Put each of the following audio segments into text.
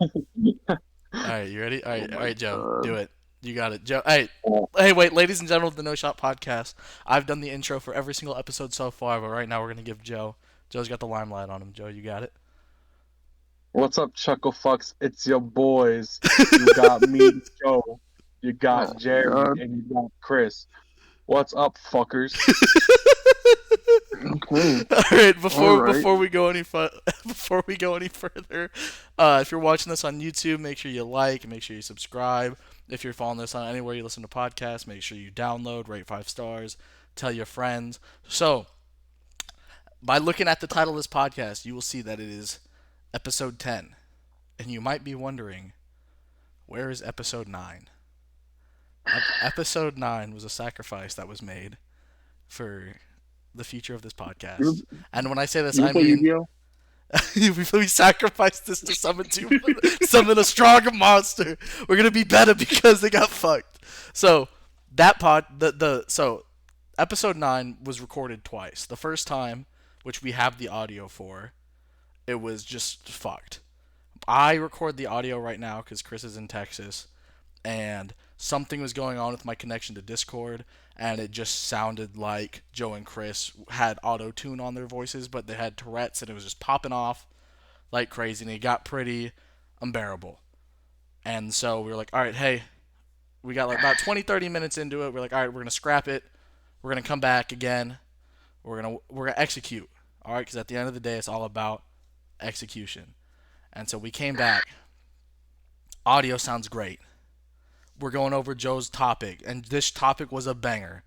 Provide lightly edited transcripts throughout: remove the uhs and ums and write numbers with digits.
All right, you ready? Oh All my right, Joe, do god. it. You got it, Joe. Hey, wait, ladies and gentlemen of the No Shot Podcast. I've done the intro for every single episode so far, but right now we're gonna give Joe. Joe's got the limelight on him. Joe, you got it. What's up, Chuckle Fucks? It's your boys. You got me, Joe. You got Oh my Jerry, god. and you got Chris. What's up, fuckers? Okay. All right, All right. before we go any before we go any further, if you're watching this on YouTube, make sure you like, make sure you subscribe. If you're following this on anywhere you listen to podcasts, make sure you download, rate 5 stars, tell your friends. So, by looking at the title of this podcast, you will see that it is episode 10, and you might be wondering, where is episode 9? Episode 9 was a sacrifice that was made for the future of this You podcast. And when I say this, you I play mean Yu-Gi-Oh? we sacrificed this to summon a stronger monster. We're gonna be better because they got fucked. So that pod the so episode 9 was recorded twice. The first time, which we have the audio for, it was just fucked. I record the audio right now because Chris is in Texas, and something was going on with my connection to Discord, and it just sounded like Joe and Chris had auto tune on their voices, but they had Tourette's, and it was just popping off like crazy, and it got pretty unbearable. And so we were like, all right, hey, we got like about 20, 30 minutes into it. We're like, all right, we're gonna scrap it. We're gonna come back again. We're gonna execute. All right, because at the end of the day, it's all about execution. And so we came back. Audio sounds great. We're going over Joe's topic, and this topic was a banger.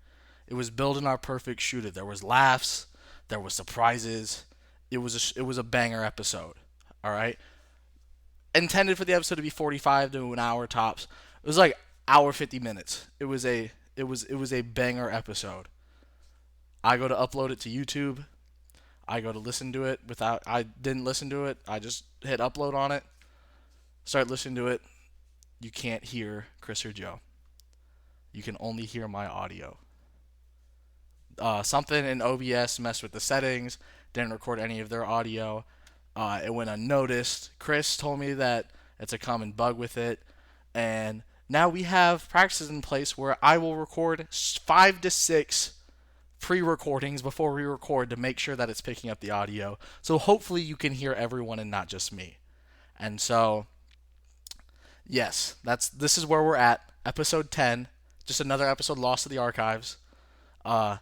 It was building our perfect shooter. There was laughs, there was surprises. It was a banger episode. All right, intended for the episode to be 45 to an hour tops. It was like hour 50 minutes. It was a banger episode. I go to upload it to YouTube. I go to listen to it without I didn't listen to it. I just hit upload on it. Start listening to it. You can't hear Chris or Joe. You can only hear my audio. Something in OBS messed with the settings, didn't record any of their audio. It went unnoticed. Chris told me that it's a common bug with it, and now we have practices in place where I will record 5 to 6 pre-recordings before we record to make sure that it's picking up the audio. So hopefully you can hear everyone and not just me. And so, yes, this is where we're at. Episode 10, just another episode lost to the archives. Uh,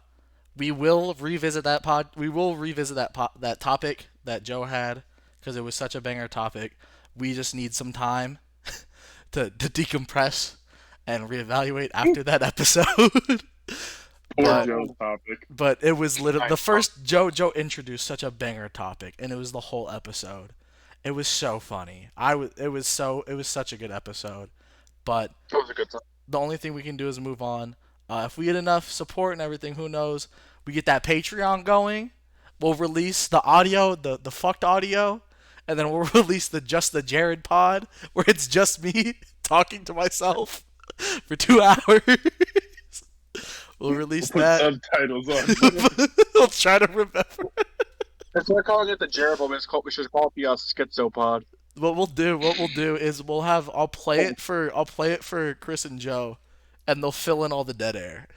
we will revisit that pod. We will revisit that topic that Joe had because it was such a banger topic. We just need some time to decompress and reevaluate after that episode. Poor but Joe's topic. but it was literally I the first Joe introduced such a banger topic, and it was the whole episode. It was so funny. It was such a good episode. But That was a good time. the only thing we can do is move on. If we get enough support and everything, who knows? We get that Patreon going. We'll release the audio, the fucked audio, and then we'll release the just the Jared pod, where it's just me talking to myself for 2 hours. We'll We'll release put that. subtitles on. We'll try to remember. If we're calling it the Jeroboam, we should call it the Schizopod. What we'll do is I'll play it for Chris and Joe, and they'll fill in all the dead air.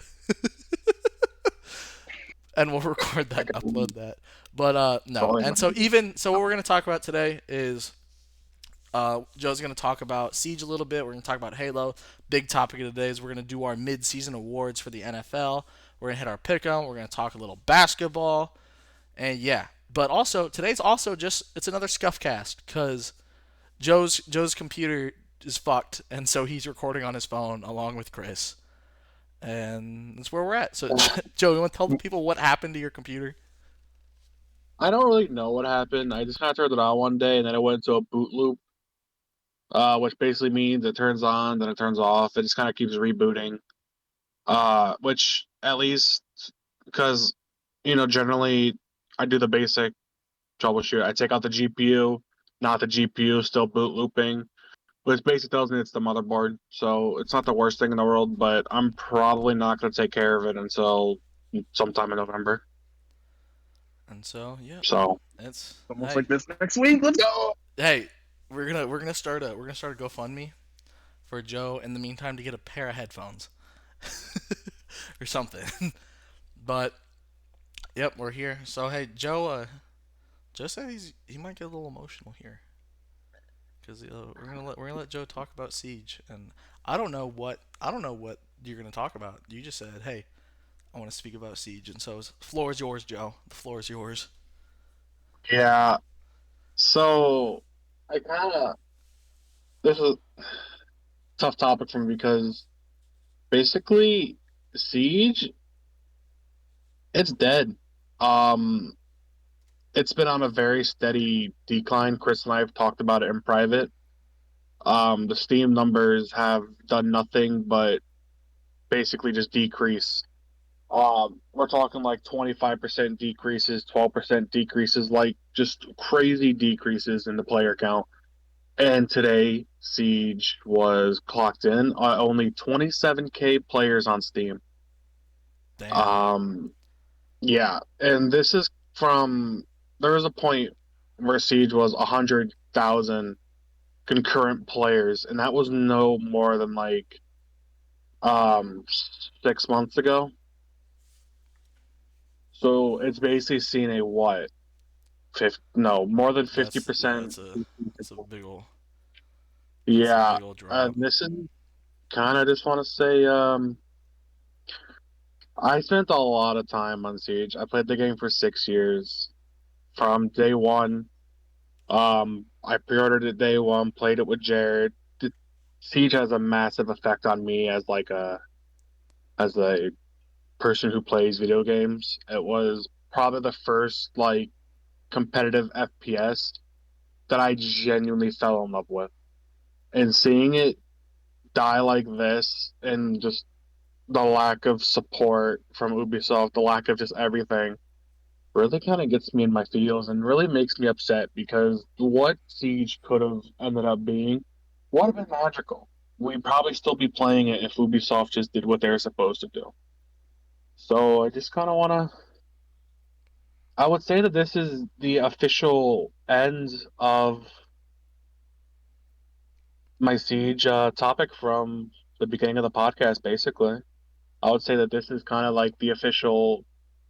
And we'll record that and upload that. But no. And so what we're gonna talk about today is Joe's gonna talk about Siege a little bit. We're gonna talk about Halo. Big topic of today is we're gonna do our mid-season awards for the NFL. We're gonna hit our pick'em. We're gonna talk a little basketball, and yeah. But also today's also just it's another scuff cast because Joe's computer is fucked, and so he's recording on his phone along with Chris, and that's where we're at. So Joe, you want to tell the people what happened to your computer? I don't really know what happened. I just kind of turned it on one day, and then it went into a boot loop, which basically means it turns on, then it turns off. It just kind of keeps rebooting. Which at least because generally I do the basic troubleshoot. I take out the GPU, not the GPU still boot looping, which basically tells me it's the motherboard. So it's not the worst thing in the world, but I'm probably not going to take care of it until sometime in November. And so yeah, So it's Almost hey like this next week. Let's go. hey we're gonna start a GoFundMe for Joe in the meantime to get a pair of headphones or something. But yep, we're here. So hey, Joe. Joe said he might get a little emotional here because we're gonna let Joe talk about Siege, and I don't know what you're gonna talk about. You just said, hey, I want to speak about Siege, and so the floor is yours, Joe. The floor is yours. Yeah. So I kind of this is a tough topic for me because basically Siege, it's dead. Um, it's been on a very steady decline. Chris and I have talked about it in private. The Steam numbers have done nothing but basically just decrease. We're talking like 25% decreases, 12% decreases, like just crazy decreases in the player count. And today, Siege was clocked in only 27K players on Steam. Damn. Um, yeah, and this is from there was a point where Siege was 100,000 concurrent players, and that was no more than like um 6 months ago. So it's basically seen a what? No, more than fifty That's yeah. percent. That's a big ol' Yeah, drop. this is kind of just want to say, I spent a lot of time on Siege. I played the game for 6 years from day one. I pre-ordered it day one, played it with Jared. Siege has a massive effect on me as like a person who plays video games. It was probably the first like competitive FPS that I genuinely fell in love with. And seeing it die like this and just the lack of support from Ubisoft, the lack of just everything, really kind of gets me in my feels and really makes me upset because what Siege could have ended up being would have been magical. We'd probably still be playing it if Ubisoft just did what they were supposed to do. So I just kind of want to. I would say that this is the official end of my Siege topic from the beginning of the podcast, basically. I would say that this is kind of like the official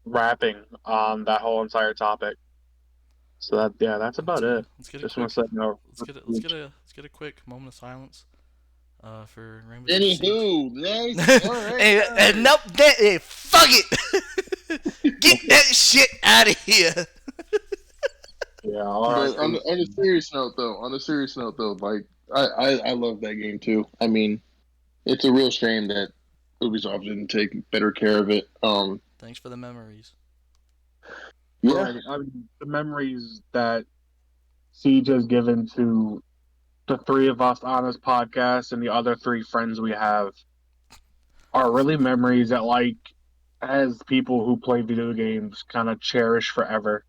wrapping on that whole entire topic. So that yeah, that's Let's about get it. let's get a Just want quick to say no. let's get a quick moment of silence for Rainbow Six Siege. Anywho, nice. All right. And nope, hey, fuck it. Get that shit out of here. Yeah, all But right. on a serious note though, like I love that game too. I mean, it's a real shame that Ubisoft didn't take better care of it. Thanks for the memories. Yeah, I mean, the memories that Siege has given to the three of us on this podcast and the other three friends we have are really memories that, like, as people who play video games, kind of cherish forever.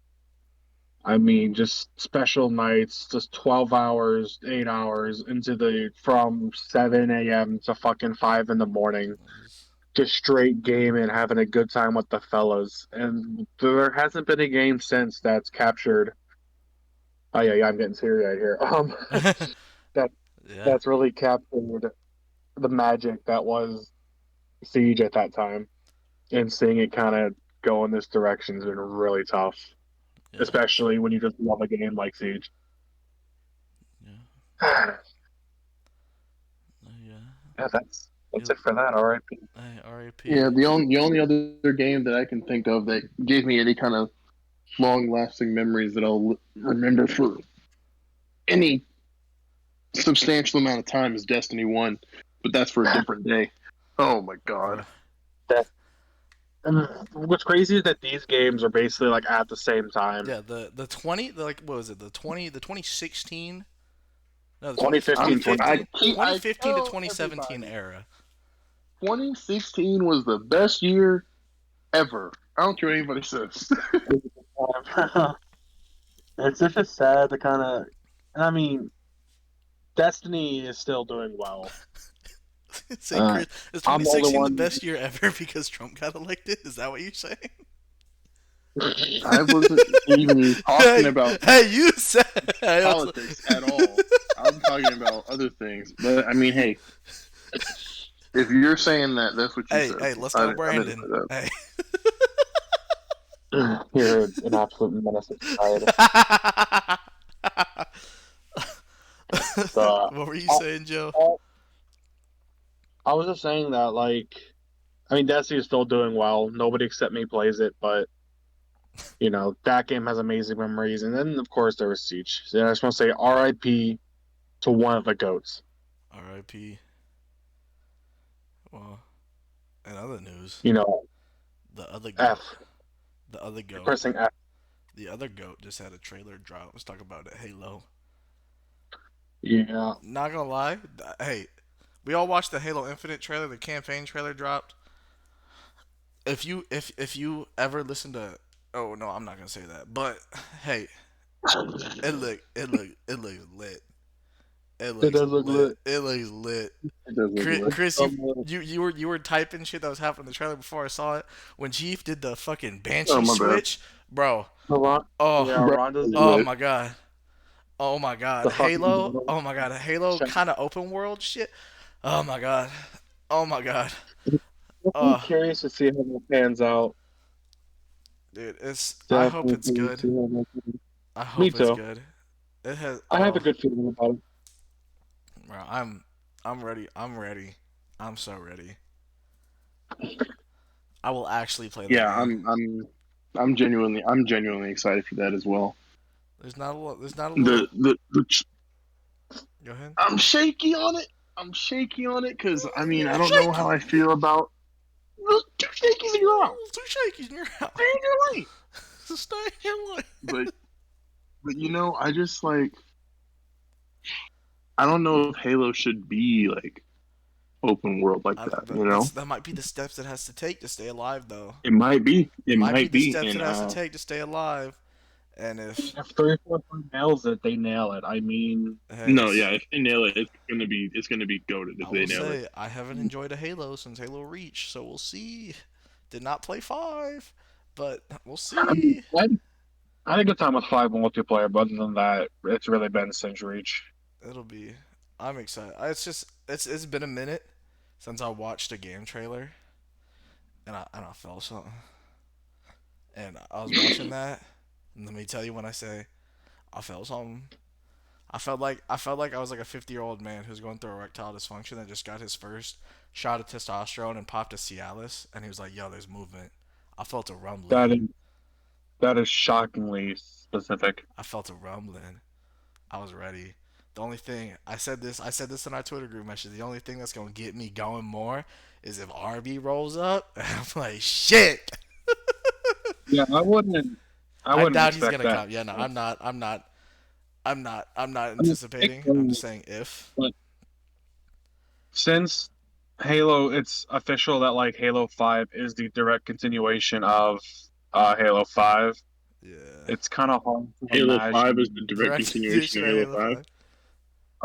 I mean, just special nights, just 12 hours, 8 hours into the from 7 a.m. to fucking 5 in the morning, just straight gaming, having a good time with the fellas. And there hasn't been a game since that's captured. Oh yeah, I'm getting teary-eyed here. That Yeah, that's really captured the magic that was Siege at that time, and seeing it kind of go in this direction has been really tough, yeah, especially when you just love a game like Siege. yeah, Yeah, yeah. that's it for that. All right. Hey, R.I.P. yeah, the only other game that I can think of that gave me any kind of long lasting memories that I'll remember for any substantial amount of time is Destiny 1, but that's for a different day. Oh my god. That, and what's crazy is that these games are basically like at the same time. Yeah, the 20, like what was it? The 2016. No, the 2015, 2015 to tell 2017 everybody, era. 2016 was the best year ever. I don't care what anybody says. It's just sad to kind of. I mean, Destiny is still doing well. Say, Chris, is I'm the only 2016 the one. best year ever because Trump got elected? Is that what you're saying? I wasn't even talking about Hey, you said politics at all. I'm talking about other things. But I mean, hey, if you're saying that, that's what you Hey, said. hey, let's I go, didn't Brandon. say that. Hey. You're an absolute menace to society. So, What were you saying, Joe? I was just saying that, like, I mean, Destiny is still doing well. Nobody except me plays it, but that game has amazing memories. And then, of course, there was Siege. So I just want to say R.I.P. to one of the goats. R.I.P. Well, in other news, You know, the other goat, F. the other goat, Pressing F. the other goat just had a trailer drop. Let's talk about it. Halo. Yeah. Not gonna lie, hey, we all watched the Halo Infinite trailer. The campaign trailer dropped. If you ever listen to, oh no, I'm not gonna say that. But hey, it looks lit. It It looks does look lit. lit. It looks lit. It does look good. Chris, you were typing shit that was happening in the trailer before I saw it. When Chief did the fucking Oh, Banshee my bad. switch, bro. Oh, Yeah, Bro, Ronda's oh lit. my god. Oh my god. the fucking. Halo. Oh my god. Halo kind of open world shit. Oh my god. Oh my god. I'm Uh, curious to see how that pans out. dude, it's. I hope Definitely it's curious to good. see how that pans out. I Me hope it's too. good. It has. I have a Oh, good feeling about it. bro, I'm ready. I'm ready. I'm so ready. I will actually play that Yeah, game. I'm genuinely excited for that as well. There's not a lot. There's not a The little. the, the Go ahead. I'm shaky on it. I'm shaky on it because I mean I don't know how I Shaky. feel about two shakies and you're out. Too shaky in your house. Stay in your lane. Stay in your lane. But I just like I don't know if Halo should be like open world like that. That might be the steps it has to take to stay alive, though. It might be. It Might be might the be. steps And it has to take to stay alive. And If 343 nails it, they nail it. I mean, no, yeah, if they nail it, it's gonna be goaded if I they will nail it. say I haven't enjoyed a Halo since Halo Reach, so we'll see. Did not play 5, but we'll I mean, see. I had a good time with 5 multiplayer, but other than that, it's really been since Reach. It'll be. I'm excited. It's been a minute since I watched a game trailer, and I felt something. And I was watching that, and let me tell you when I say I felt something. I felt like I was like a 50-year-old man who's going through erectile dysfunction that just got his first shot of testosterone and popped a Cialis, and he was like, "Yo, there's movement." I felt a That rumbling. is that is shockingly specific. I felt a rumbling. I was ready. The only thing I said this in our Twitter group message. The only thing that's gonna get me going more is if RB rolls up. I'm like, shit. Yeah, I I wouldn't doubt he's expect gonna that. come. Yeah, no, I'm not. I'm not I mean, anticipating. I'm just saying if. but since Halo, it's official that like Halo 5 is the direct continuation of Halo 5. Yeah. It's kind of hard to Halo 5 is the imagine. direct Direct continuation edition of of Halo Halo 5.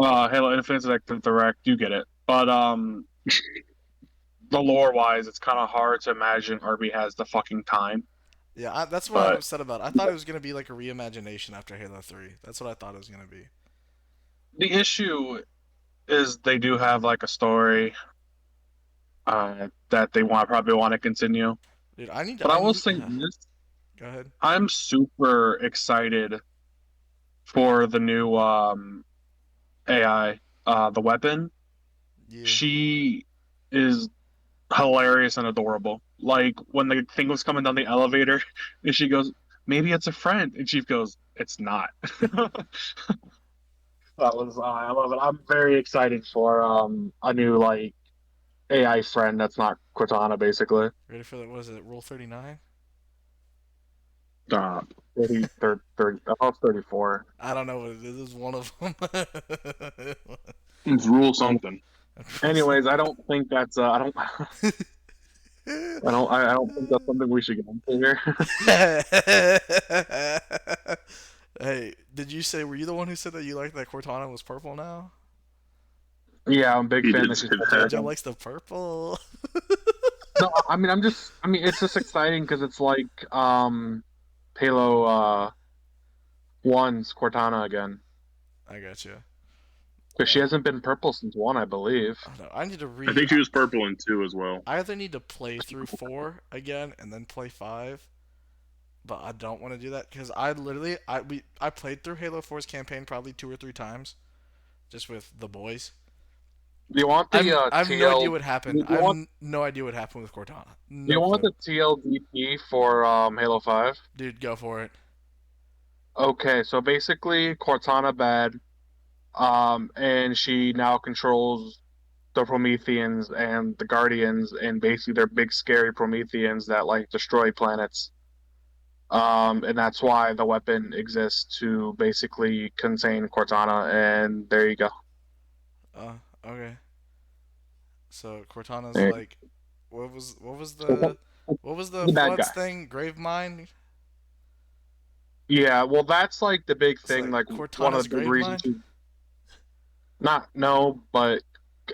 5. Halo Infinite's like the direct, you get it. But the lore wise, it's kind of hard to imagine RB has the fucking time. Yeah, that's what I'm But upset about. I thought it was gonna be like a reimagination after Halo 3. That's what I thought it was gonna be. the issue is they do have like a story that they probably want to continue. Dude, I need to. But I I will need. say this: Go ahead. I'm super excited for the new AI, the weapon. Yeah. She is hilarious and adorable. Like when the thing was coming down the elevator, and she goes, "Maybe it's a friend," and she goes, "It's not." That was I love it. I'm very excited for a new like AI friend that's not Cortana, basically. Ready for that? What is it? Rule 39? Stop. 30, oh, 34. I don't know what it is. It's one of them. It's rule something. Anyways, I don't think that's I don't think that's something we should get into here. Hey, did you say? Were you the one who said that you liked that Cortana was purple now? Yeah, I'm a big He fan did that say she's that. Joe likes the purple. No, I mean it's just exciting because it's like Halo 1's Cortana again. I got you. Because she hasn't been purple since 1, I believe. I don't know. I need to I think she was purple in 2 as well. I either need to play through 4 again and then play 5, but I don't want to do that because I played through Halo 4's campaign probably 2 or 3 times, just with the boys. Do you want the I have TL? no idea what happened. I have want, no idea what happened with Cortana. No do you want clue. the TLDP for Halo 5? Dude, go for it. Okay, so basically Cortana bad, and she now controls the Prometheans and the Guardians, and basically they're big scary Prometheans that like destroy planets. And that's why the weapon exists to basically contain Cortana, and there you go. Okay. So Cortana's Hey. like, what was the The bad Floods guy. thing? Grave mine? Yeah, well, that's like the big It's thing, like like one Cortana's of the big grave mine. reasons. Not no, but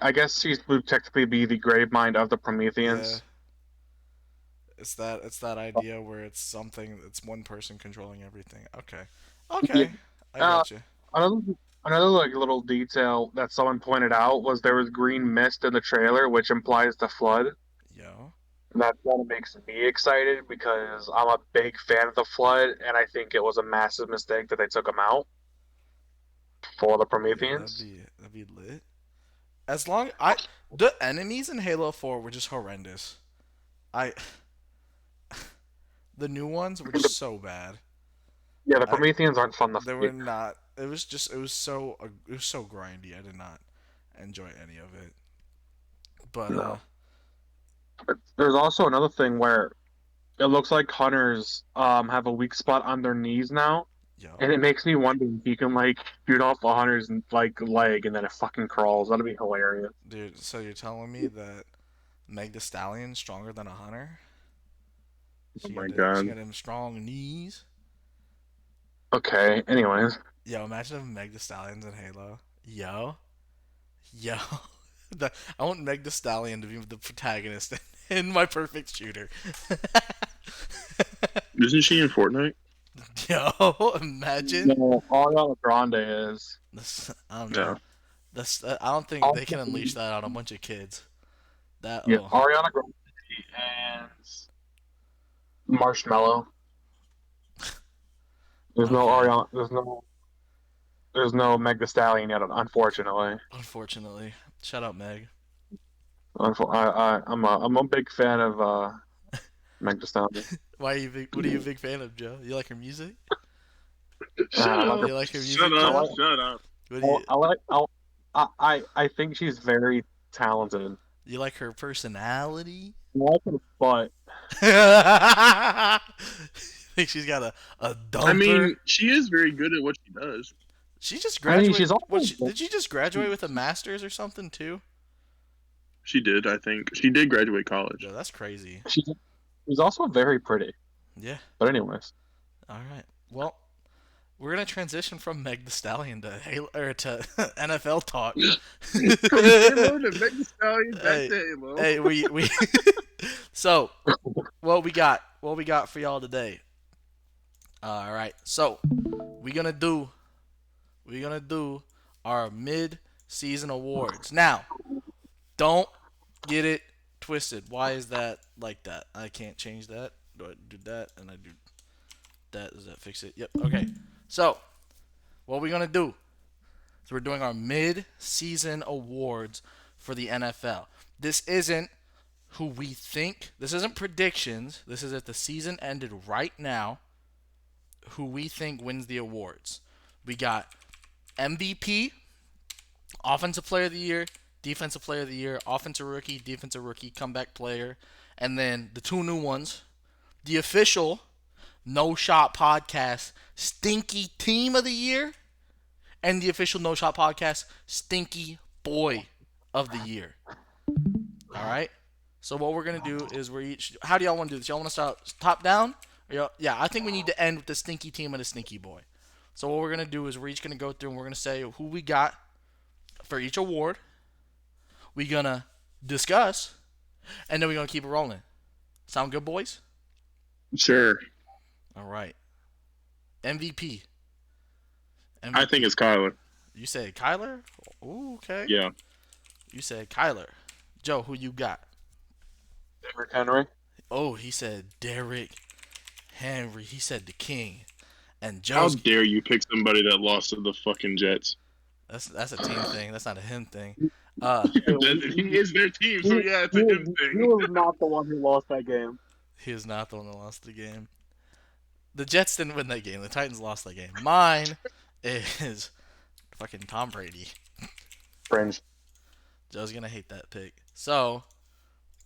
I guess she would technically be the grave mind of the Yeah. Prometheans. It's that idea where it's something. It's one person controlling everything. Okay. I Uh, got you. another another like little detail that someone pointed out was there was green mist in the trailer, which implies the flood. Yo. And that kind of makes me excited because I'm a big fan of the flood, and I think it was a massive mistake that they took him out for the Yeah, Prometheans. that'd be lit. As long the enemies in Halo 4 were just horrendous. I the new ones were just so bad. Yeah, the I Prometheans aren't fun to They were fight. not. It was so grindy. I did not enjoy any of it. But No. There's also another thing where it looks like hunters have a weak spot on their knees now, yo, and it makes me wonder if you can like shoot off a hunter's like leg and then it fucking crawls. That'd be hilarious. dude. So you're telling me that Meg Thee Stallion's stronger than a hunter? Oh my She god. got them strong knees. Okay. Anyways, Yo, imagine if Meg Thee Stallion's in Halo. Yo. I want Meg Thee Stallion to be the protagonist in my perfect shooter. Isn't she in Fortnite? Yo, imagine. no, Ariana Grande is. I don't No. know. I don't think they can unleash that on a bunch of kids. Yeah, Ariana Grande and Marshmello. There's no Okay. Ariana. There's no Meg Thee Stallion yet, unfortunately. Unfortunately, shout out Meg. I'm a big fan of Meg Thee Stallion. What are you a big fan of, Joe? You like her music? Shut I like up. her. You like her Shut music, I up. Joe? like. Shut up. What do you I like. I think she's very talented. You like her personality? I like her butt. Think she's got a dumper? I mean, she is very good at what she does. She just I mean, graduated. she's also. Did she just graduate with a master's or something too? She did, I think. She did graduate college. Yo, that's crazy. She's also very pretty. Yeah. But anyways, All right. Well, we're gonna transition from Meg Thee Stallion to Halo or to NFL talk. From Halo to Meg Thee Stallion, back Hey, to Halo. hey, we so what we got for y'all today. All right. So, we're going to do our mid-season awards. Now, don't get it twisted. Why is that like that? I can't change that. Do I do that and I do that? Does that fix it? Yep. Okay. So, what we're going to do is we're doing our mid-season awards for the NFL. This isn't who we think. This isn't predictions. This is if the season ended right now, who we think wins the awards. We got MVP, Offensive Player of the Year, Defensive Player of the Year, Offensive Rookie, Defensive Rookie, Comeback Player, and then the two new ones, the official No Shot Podcast Stinky Team of the Year, and the official No Shot Podcast Stinky Boy of the Year. All right. So what we're gonna do is we're each. How do y'all want to do this? Y'all want to start top down? Yeah, I think we need to end with the stinky team and the stinky boy. So what we're gonna do is we're each gonna go through and we're gonna say who we got for each award. We're gonna discuss, and then we're gonna keep it rolling. Sound good, boys? Sure. All right. MVP. I think it's Kyler. You said Kyler? Ooh, okay. Yeah. You said Kyler. Joe, who you got? Derrick Henry. Oh, he said Derrick Henry. He said the king. And How Joe's dare you pick somebody that lost to the fucking Jets? that's a team thing. That's not a him thing. He is their team, so yeah, it's a him He thing. was not the one who lost that game. He is not the one that lost the game. The Jets didn't win that game. The Titans lost that game. Mine is fucking Tom Brady. Fringe. Joe's gonna hate that pick. So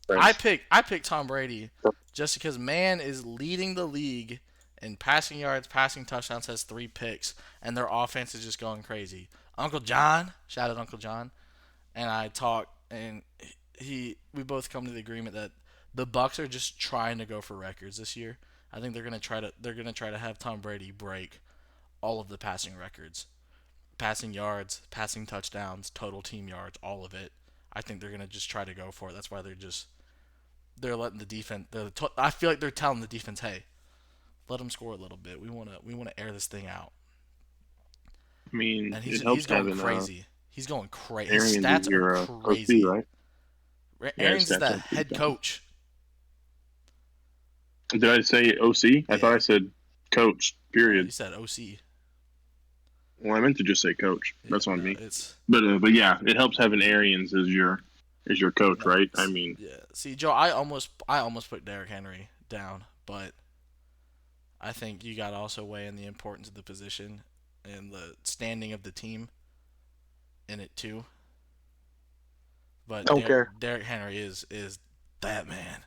Fringe. I picked Tom Brady just because man is leading the league in passing yards, passing touchdowns, has 3 picks, and their offense is just going crazy. Uncle John, shout out Uncle John, and I talk, and we both come to the agreement that the Bucks are just trying to go for records this year. I think they're gonna try to have Tom Brady break all of the passing records, passing yards, passing touchdowns, total team yards, all of it. I think they're gonna just try to go for it. That's why they're letting the defense. I feel like they're telling the defense, hey, let them score a little bit. We wanna air this thing out. I mean, And it he's helps going having crazy. He's going crazy. Arians His is stats your are crazy. OC, right? Arians his is the stats are head pretty coach. Did I say OC? I thought I said coach. He Period. said OC. Well, I meant to just say coach. That's Yeah, on no, me. It's But yeah, it helps having Arians as your coach, no, right? it's- I mean, yeah. See, Joe, I almost put Derrick Henry down, but I think you got to also weigh in the importance of the position and the standing of the team in it too. But Don't care. Derrick Henry is that man.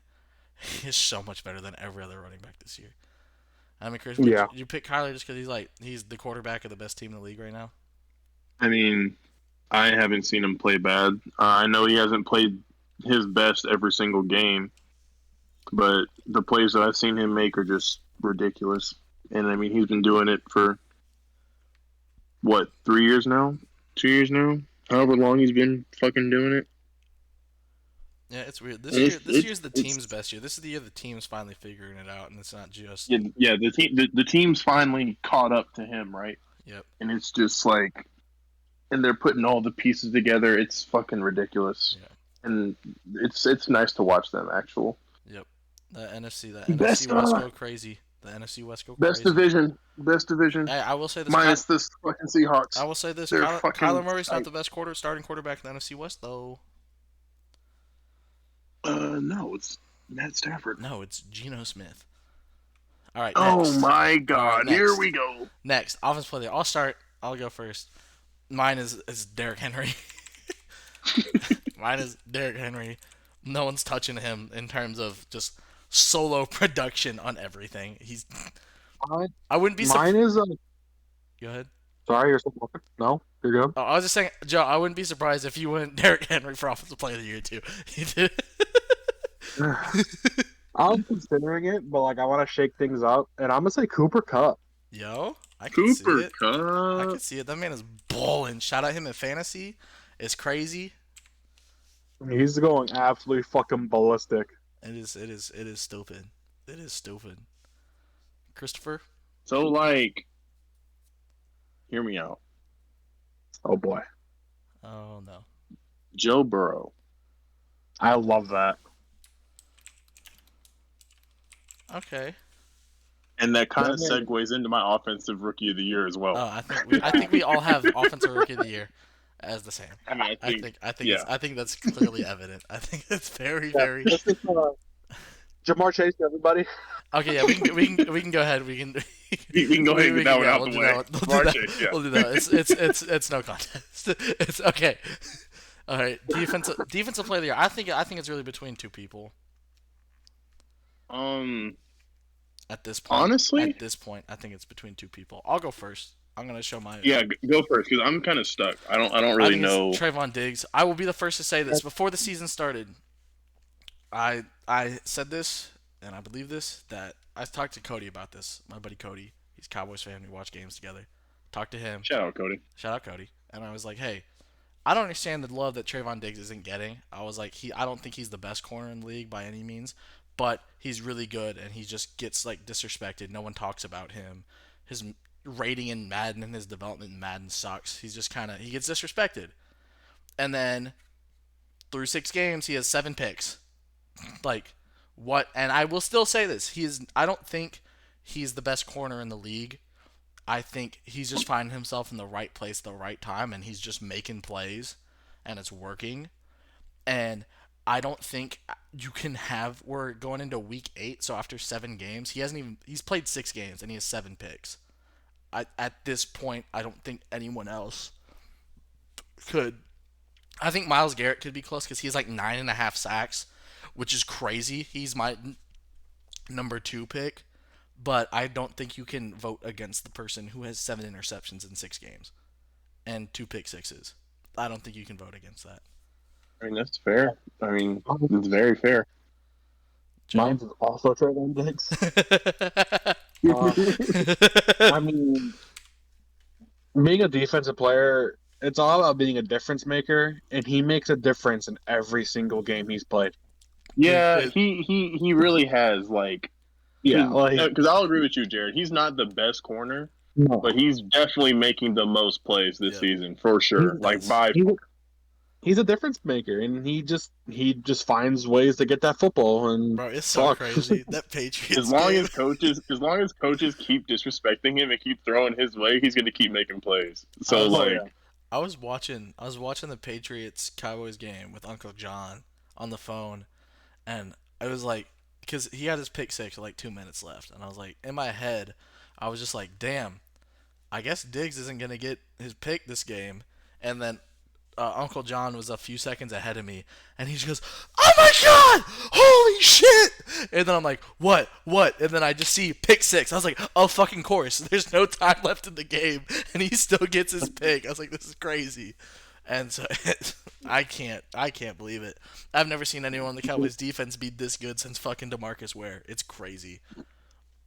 He is so much better than every other running back this year. I mean, Chris, Yeah. you pick Kyler just because he's the quarterback of the best team in the league right now? I mean, I haven't seen him play bad. I know he hasn't played his best every single game, but the plays that I've seen him make are just ridiculous. And I mean, he's been doing it for what, 3 years now, 2 years now, however long he's been fucking doing it. Yeah, it's weird. This year's the it's- team's best year. This is the year the team's finally figuring it out, and it's not just Yeah, the team's finally caught up to him, right? Yep. And it's just like, and they're putting all the pieces together. It's fucking ridiculous. Yeah. And it's nice to watch them actual. Yep. The NFC Best, West go crazy. The NFC West go Best crazy. best division. Hey, I will say this. Minus this fucking Seahawks. I will say this. They're fucking Kyler Murray's not tight. the best starting quarterback in the NFC West, though. No, it's Matt Stafford. No, it's Geno Smith. All right. Oh Next. my God! next. Here we go. Next, offense player. I'll start. I'll go first. Mine is Derrick Henry. Mine is Derrick Henry. No one's touching him in terms of just solo production on everything. I wouldn't be surprised. Mine is. Go ahead. Sorry, you're still talking. No, you're good. Oh, I was just saying, Joe. I wouldn't be surprised if you went Derrick Henry for offensive player of the year too. He did. I'm considering it, but like I want to shake things up, and I'm gonna say Cooper Kupp. Yo, I can see Cooper it. I Kupp. can see it. That man is balling. Shout out him in fantasy. It's crazy. He's going absolutely fucking ballistic. It is stupid. It is stupid. Christopher? So like, hear me out. Oh boy, Oh no. Joe Burrow. I love that. Okay. And that kind of That man- segues into my offensive rookie of the year as well. Oh, I think we all have offensive rookie of the year as the same. I mean, I think that's clearly evident. I think it's very Yeah, very. this is Jamar Chase, everybody. Okay, yeah, we can go ahead. We can we can go ahead and get that one out the way. We'll do Jamar that. Chase, yeah. We'll do that. It's no contest. It's okay. All right, defensive player of the year. I think it's really between two people at this point. Honestly? At this point, I think it's between two people. I'll go first. I'm gonna show my. Yeah, go first because I'm kind of stuck. I don't I really think it's know. Trayvon Diggs. I will be the first to say this. Before the season started, I said this, and I believe this, that I talked to Cody about this. My buddy Cody. He's a Cowboys fan. We watch games together. Talked to him. Shout out, Cody. Shout out Cody. And I was like, hey, I don't understand the love that Trayvon Diggs isn't getting. I was like, I don't think he's the best corner in the league by any means, but he's really good, and he just gets like disrespected. No one talks about him. rating in Madden and his development in Madden sucks. He's just he gets disrespected. And then through 6 games, he has 7 picks. Like, what? And I will still say this: I don't think he's the best corner in the league. I think he's just finding himself in the right place at the right time, and he's just making plays, and it's working. And I don't think you can have. We're going into week 8, so after 7 games, he's played 6 games and he has 7 picks. At this point, I don't think anyone else could. I think Myles Garrett could be close because he has like 9.5 sacks, which is crazy. He's my number 2 pick, but I don't think you can vote against the person who has 7 interceptions in 6 games and 2 pick sixes. I don't think you can vote against that. I mean, that's fair. I mean, it's very fair. Mine is also Traylon Diggs. I mean, being a defensive player, it's all about being a difference maker, and he makes a difference in every single game he's played. Yeah, he really has, like... Yeah, because I'll agree with you, Jared. He's not the best corner, but he's definitely making the most plays this season, for sure. He's a difference maker, and he just finds ways to get that football. And bro, it's so crazy that Patriots. As long as coaches keep disrespecting him and keep throwing his way, he's going to keep making plays. So I was watching the Patriots Cowboys game with Uncle John on the phone, and I was like, because he had his pick 6 with like 2 minutes left, and I was like, in my head, I was just like, damn, I guess Diggs isn't gonna get his pick this game, and then Uncle John was a few seconds ahead of me, and he just goes, "Oh my god, holy shit!" And then I'm like, "What? And then I just see pick 6. I was like, "Oh fucking course!" There's no time left in the game, and he still gets his pick. I was like, "This is crazy." And so I can't believe it. I've never seen anyone on the Cowboys defense be this good since fucking DeMarcus Ware. It's crazy.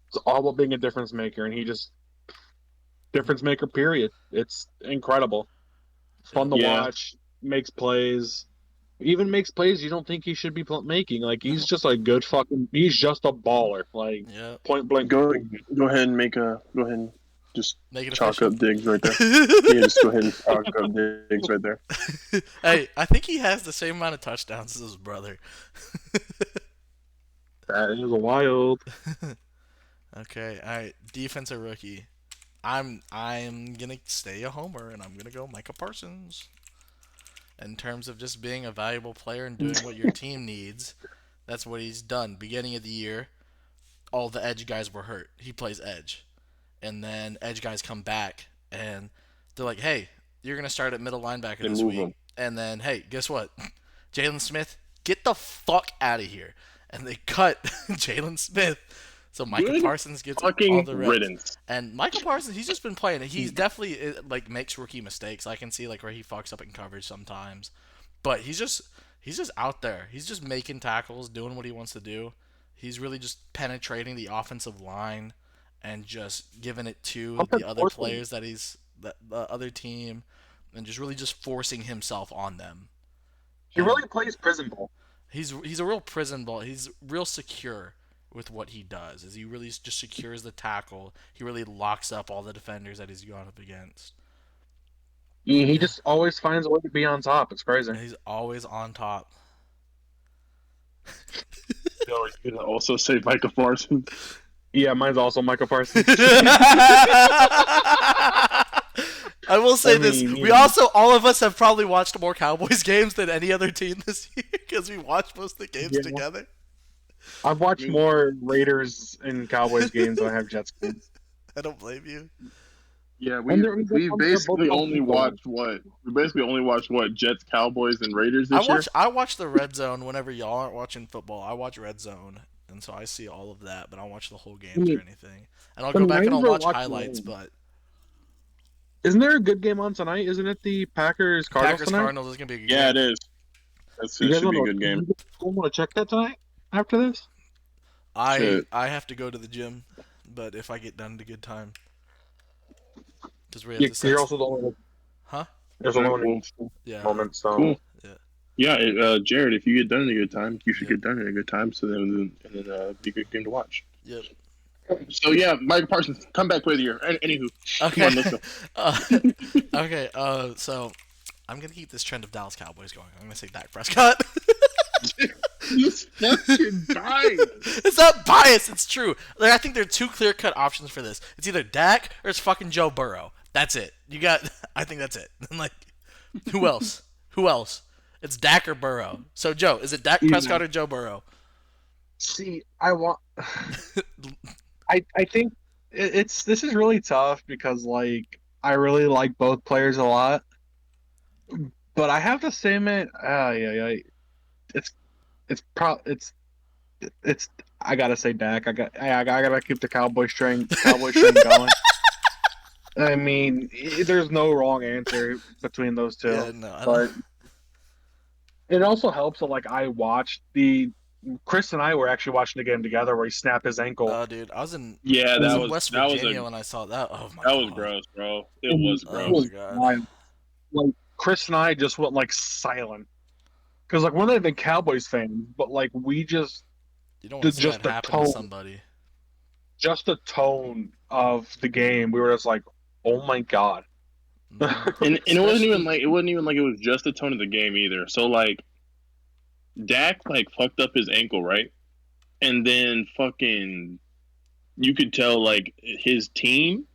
It's all about being a difference maker, and he just difference maker. Period. It's incredible. Fun to watch. Makes plays. Even makes plays you don't think he should be making. Like, he's just a good fucking. He's just a baller. Like, point blank. Go ahead and just make it chalk official. up Diggs right there. Yeah, just go ahead and chalk up Diggs right there. Hey, I think he has the same amount of touchdowns as his brother. That is wild. Okay, all right. Defensive rookie. I'm gonna stay a homer, and I'm gonna go Micah Parsons. In terms of just being a valuable player and doing what your team needs, that's what he's done. Beginning of the year, all the edge guys were hurt. He plays edge. And then edge guys come back, and they're like, hey, you're going to start at middle linebacker this week. And then, hey, guess what? Jalen Smith, get the fuck out of here. And they cut Jalen Smith. So Micah Parsons gets all the reps. Riddance. And Micah Parsons, he's just been playing. He's definitely, like, makes rookie mistakes. I can see, like, where he fucks up in coverage sometimes. But he's just out there. He's just making tackles, doing what he wants to do. He's really just penetrating the offensive line and just giving it to the other players the other team, and just really just forcing himself on them. He really plays prison ball. He's a real prison ball. He's real secure with what he does. He really just secures the tackle. He really locks up all the defenders that he's gone up against. He just always finds a way to be on top. It's crazy. And he's always on top. You're gonna also say Micah Parsons. Yeah, mine's also Micah Parsons. I will say this. We also, all of us have probably watched more Cowboys games than any other team this year because we watched most of the games together. I've watched more Raiders and Cowboys games than I have Jets games. I don't blame you. Yeah, we basically only watched what Jets, Cowboys, and Raiders this year. I watch the Red Zone whenever y'all aren't watching football. I watch Red Zone, and so I see all of that, but I don't watch the whole games or anything. And I'll go back and I'll watch highlights, but... Isn't there a good game on tonight? Isn't it the Packers-Cardinals tonight? Packers-Cardinals is going to be a good game. Yeah, it is. It should be a good game. You want to check that tonight after this? I have to go to the gym, but if I get done at a good time... You're also the only There's a learning moment, so... Cool. Yeah, Jared, if you get done at a good time, you should get done at a good time, so then be a good game to watch. Yep. So yeah, Micah Parsons, come back with you. Anywho, come on, let's go. Okay. So I'm gonna keep this trend of Dallas Cowboys going. I'm gonna say Dak Prescott. You fucking biased. It's not bias. It's true. Like, I think there are two clear-cut options for this. It's either Dak or it's fucking Joe Burrow. That's it. You got. I think that's it. Like, who else? Who else? It's Dak or Burrow. So Joe, is it Dak Prescott or Joe Burrow? See, I want. I think this is really tough because like I really like both players a lot, but I have to say, man, yeah, it's I gotta say Dak. I gotta keep the Cowboy string going. I mean, there's no wrong answer between those two. Yeah, no, but it also helps that like I watched Chris and I were actually watching the game together where he snapped his ankle. Oh, dude, I was in West that Virginia when I saw that. Oh my god, that was gross, bro. It was gross. Oh my god. Like Chris and I just went like silent because like we're not even Cowboys fans, but like we just You don't want to see that happen to somebody. Just the tone of the game, we were just like, oh my god. And it wasn't even like it was just the tone of the game either. So like Dak like fucked up his ankle, right? And then fucking you could tell like his team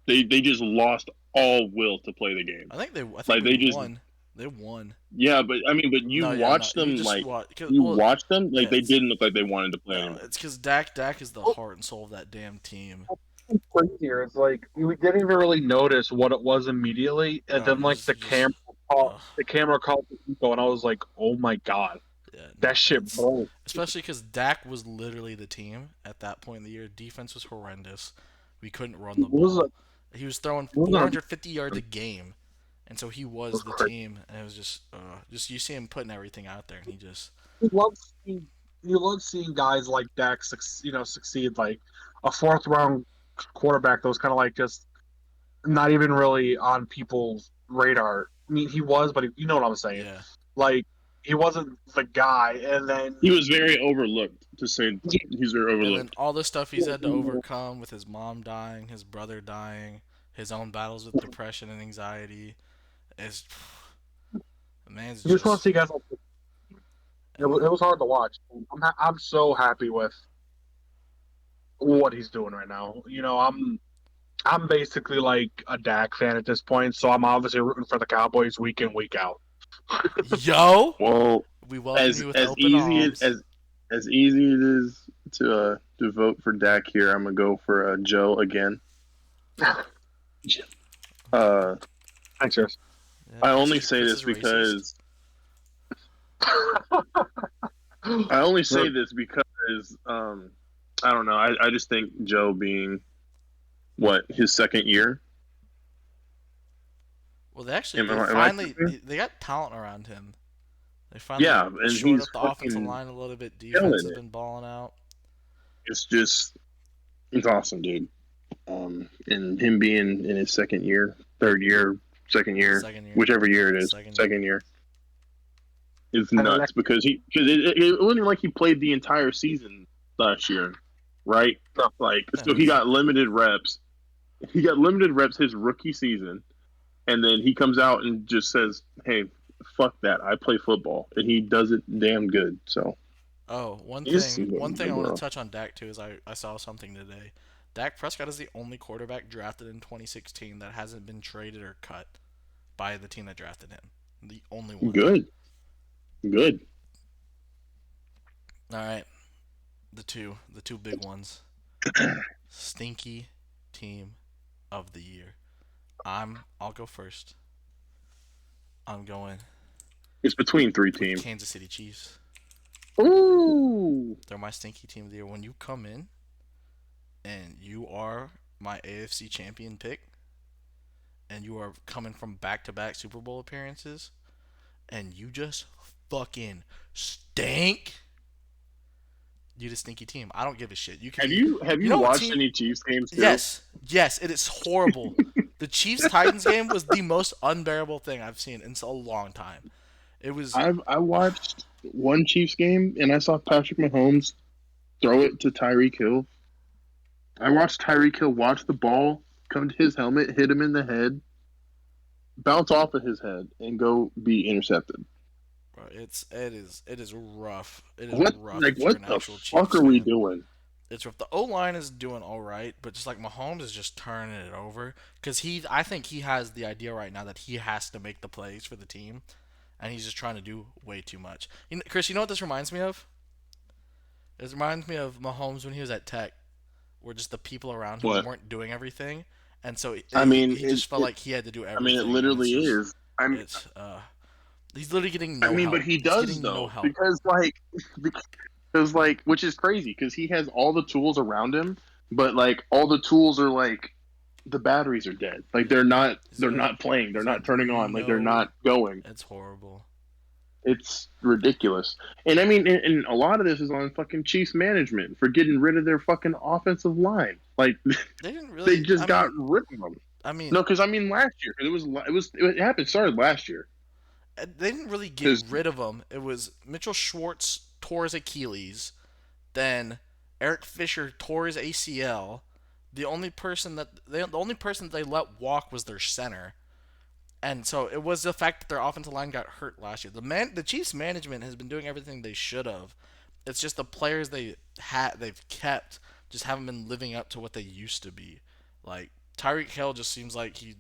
they just lost all will to play the game. I think they won. They won. Yeah, but I mean, you watched them watched them like they didn't look like they wanted to play anymore. It's because Dak is the heart and soul of that damn team. Crazier. It's like we didn't even really notice what it was immediately, and then like the camera called the info, and I was like, "Oh my god, that shit broke." Especially because Dak was literally the team at that point in the year. Defense was horrendous. We couldn't run the ball. He was throwing 450 yards a game, and so he was the team. And it was just you see him putting everything out there, and he just. You love seeing guys like Dak, succeed. Like a fourth round quarterback that was kind of like just not even really on people's radar. I mean, he was, but you know what I'm saying. Yeah. Like he wasn't the guy, and then he was very overlooked. He's very overlooked. And then all the stuff he's had to overcome with his mom dying, his brother dying, his own battles with depression and anxiety. Is man's you just want to see guys like this. It was hard to watch. I'm so happy with what he's doing right now. You know, I'm basically like a Dak fan at this point, so I'm obviously rooting for the Cowboys week in, week out. Yo, well, we welcome you with as open easy arms. as easy it is to vote for Dak here, I'm gonna go for Joe again. Thanks, Chris. Yeah, I only say this because I only say this because I don't know. I just think Joe being his second year. Well, they got talent around him. They finally and shored he's up the offensive line a little bit. Defense has been balling out. It's awesome, dude. And him being in his second year, third year, second year, whichever year it is, second year. It's nuts because it wasn't like he played the entire season last year, right? So he got limited reps. He got limited reps his rookie season, and then he comes out and just says, "Hey, fuck that! I play football," and he does it damn good. So. One thing I want to touch on Dak too is I saw something today. Dak Prescott is the only quarterback drafted in 2016 that hasn't been traded or cut by the team that drafted him. The only one. Good. All right, the two big ones. Stinky team of the year. I'll go first. I'm going. It's between three teams. Kansas City Chiefs. Ooh. They're my stinky team of the year. When you come in and you are my AFC champion pick and you are coming from back-to-back Super Bowl appearances and you just fucking stink, you the stinky team. I don't give a shit. Have you watched any Chiefs games too? Yes, it is horrible. The Chiefs-Titans game was the most unbearable thing I've seen in a long time. It was. I watched one Chiefs game and I saw Patrick Mahomes throw it to Tyreek Hill I watched Tyreek Hill watch the ball come to his helmet, hit him in the head, bounce off of his head, and go be intercepted. Bro, it is rough. It is What rough if you're what an the actual fuck Chiefs are we fan. doing? It's rough. The O line is doing all right, but just like Mahomes is just turning it over because I think he has the idea right now that he has to make the plays for the team, and he's just trying to do way too much. Chris, you know what this reminds me of? It reminds me of Mahomes when he was at Tech, where just the people around him What? weren't doing everything, and so I mean, he just felt like he had to do it everything. And literally is. it's he's literally getting I no mean, help. but he He's does getting no though, help. because which is crazy because he has all the tools around him, but like all the tools are like the batteries are dead. Like they're not playing. They're not turning on. Like they're not going. It's horrible. It's ridiculous. And I mean, and a lot of this is on fucking Chiefs management for getting rid of their fucking offensive line. Like They didn't really. they just got rid of them. I mean, No, because I mean last year it happened. Started last year. they didn't really get rid of him. It was Mitchell Schwartz tore his Achilles, then Eric Fisher tore his ACL. The only person that they let walk was their center. And so it was the fact that their offensive line got hurt last year. The Chiefs management has been doing everything they should have. It's just the players they've kept just haven't been living up to what they used to be. Like Tyreek Hill just seems like he's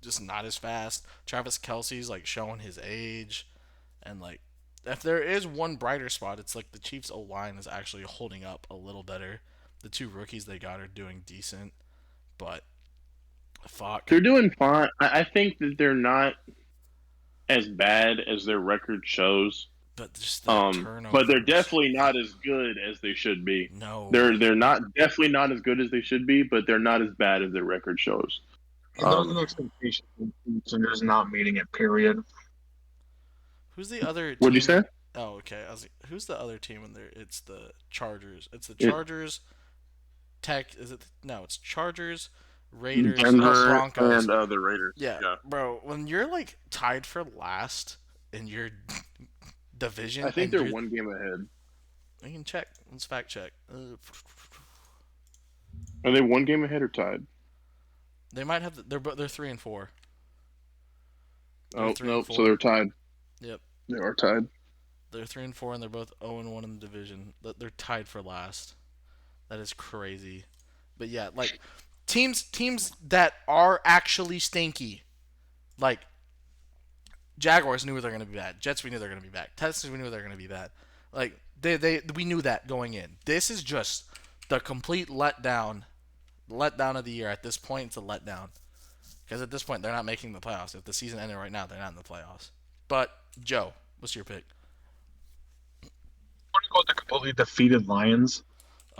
just not as fast. Travis Kelce's like showing his age, and like if there is one brighter spot, it's like the Chiefs O line is actually holding up a little better. The two rookies they got are doing decent, but fuck. They're doing fine. I think that they're not as bad as their record shows. But just the turnovers. But they're definitely not as good as they should be. No. They're definitely not as good as they should be, but they're not as bad as their record shows. Those are the expectations, and just not meeting it. Period. Who's the other team? What'd you say? Oh, okay. Who's the other team in there? It's the Chargers. It's the Chargers. Tech. Is it? No, it's Chargers, Raiders, Denver, Broncos, and the Raiders. Yeah, bro. When you're like tied for last in your division, I think they're one game ahead. You can check. Let's fact check. Are they one game ahead or tied? They might have. They're 3-4. Oh nope. So they're tied. Yep. They are tied. They're 3-4, and they're both 0-1 in the division. They're tied for last. That is crazy. But yeah, like teams that are actually stinky, like Jaguars knew they're gonna be bad. Jets we knew they're gonna be bad. Texans we knew they're gonna be bad. Like we knew that going in. This is just the complete letdown of the year. At this point, it's a letdown because at this point they're not making the playoffs. If the season ended right now, they're not in the playoffs. But Joe, what's your pick? I'm gonna go with the completely defeated Lions.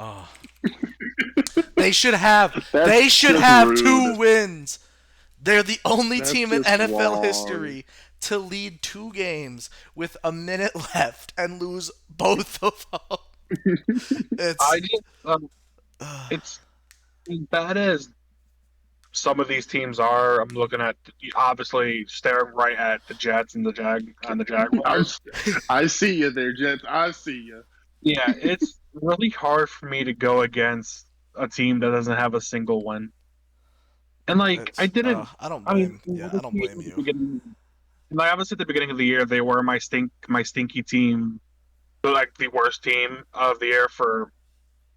Oh. They should have 2 wins. They're the only team in NFL history to lead 2 games with a minute left and lose both of them. It's as bad as some of these teams are. I'm looking at obviously staring right at the Jets and the Jaguars. I see you there, Jets. I see you. Yeah, it's really hard for me to go against a team that doesn't have a single win. And like I don't blame you. Like obviously at the beginning of the year they were my stinky team, like the worst team of the year for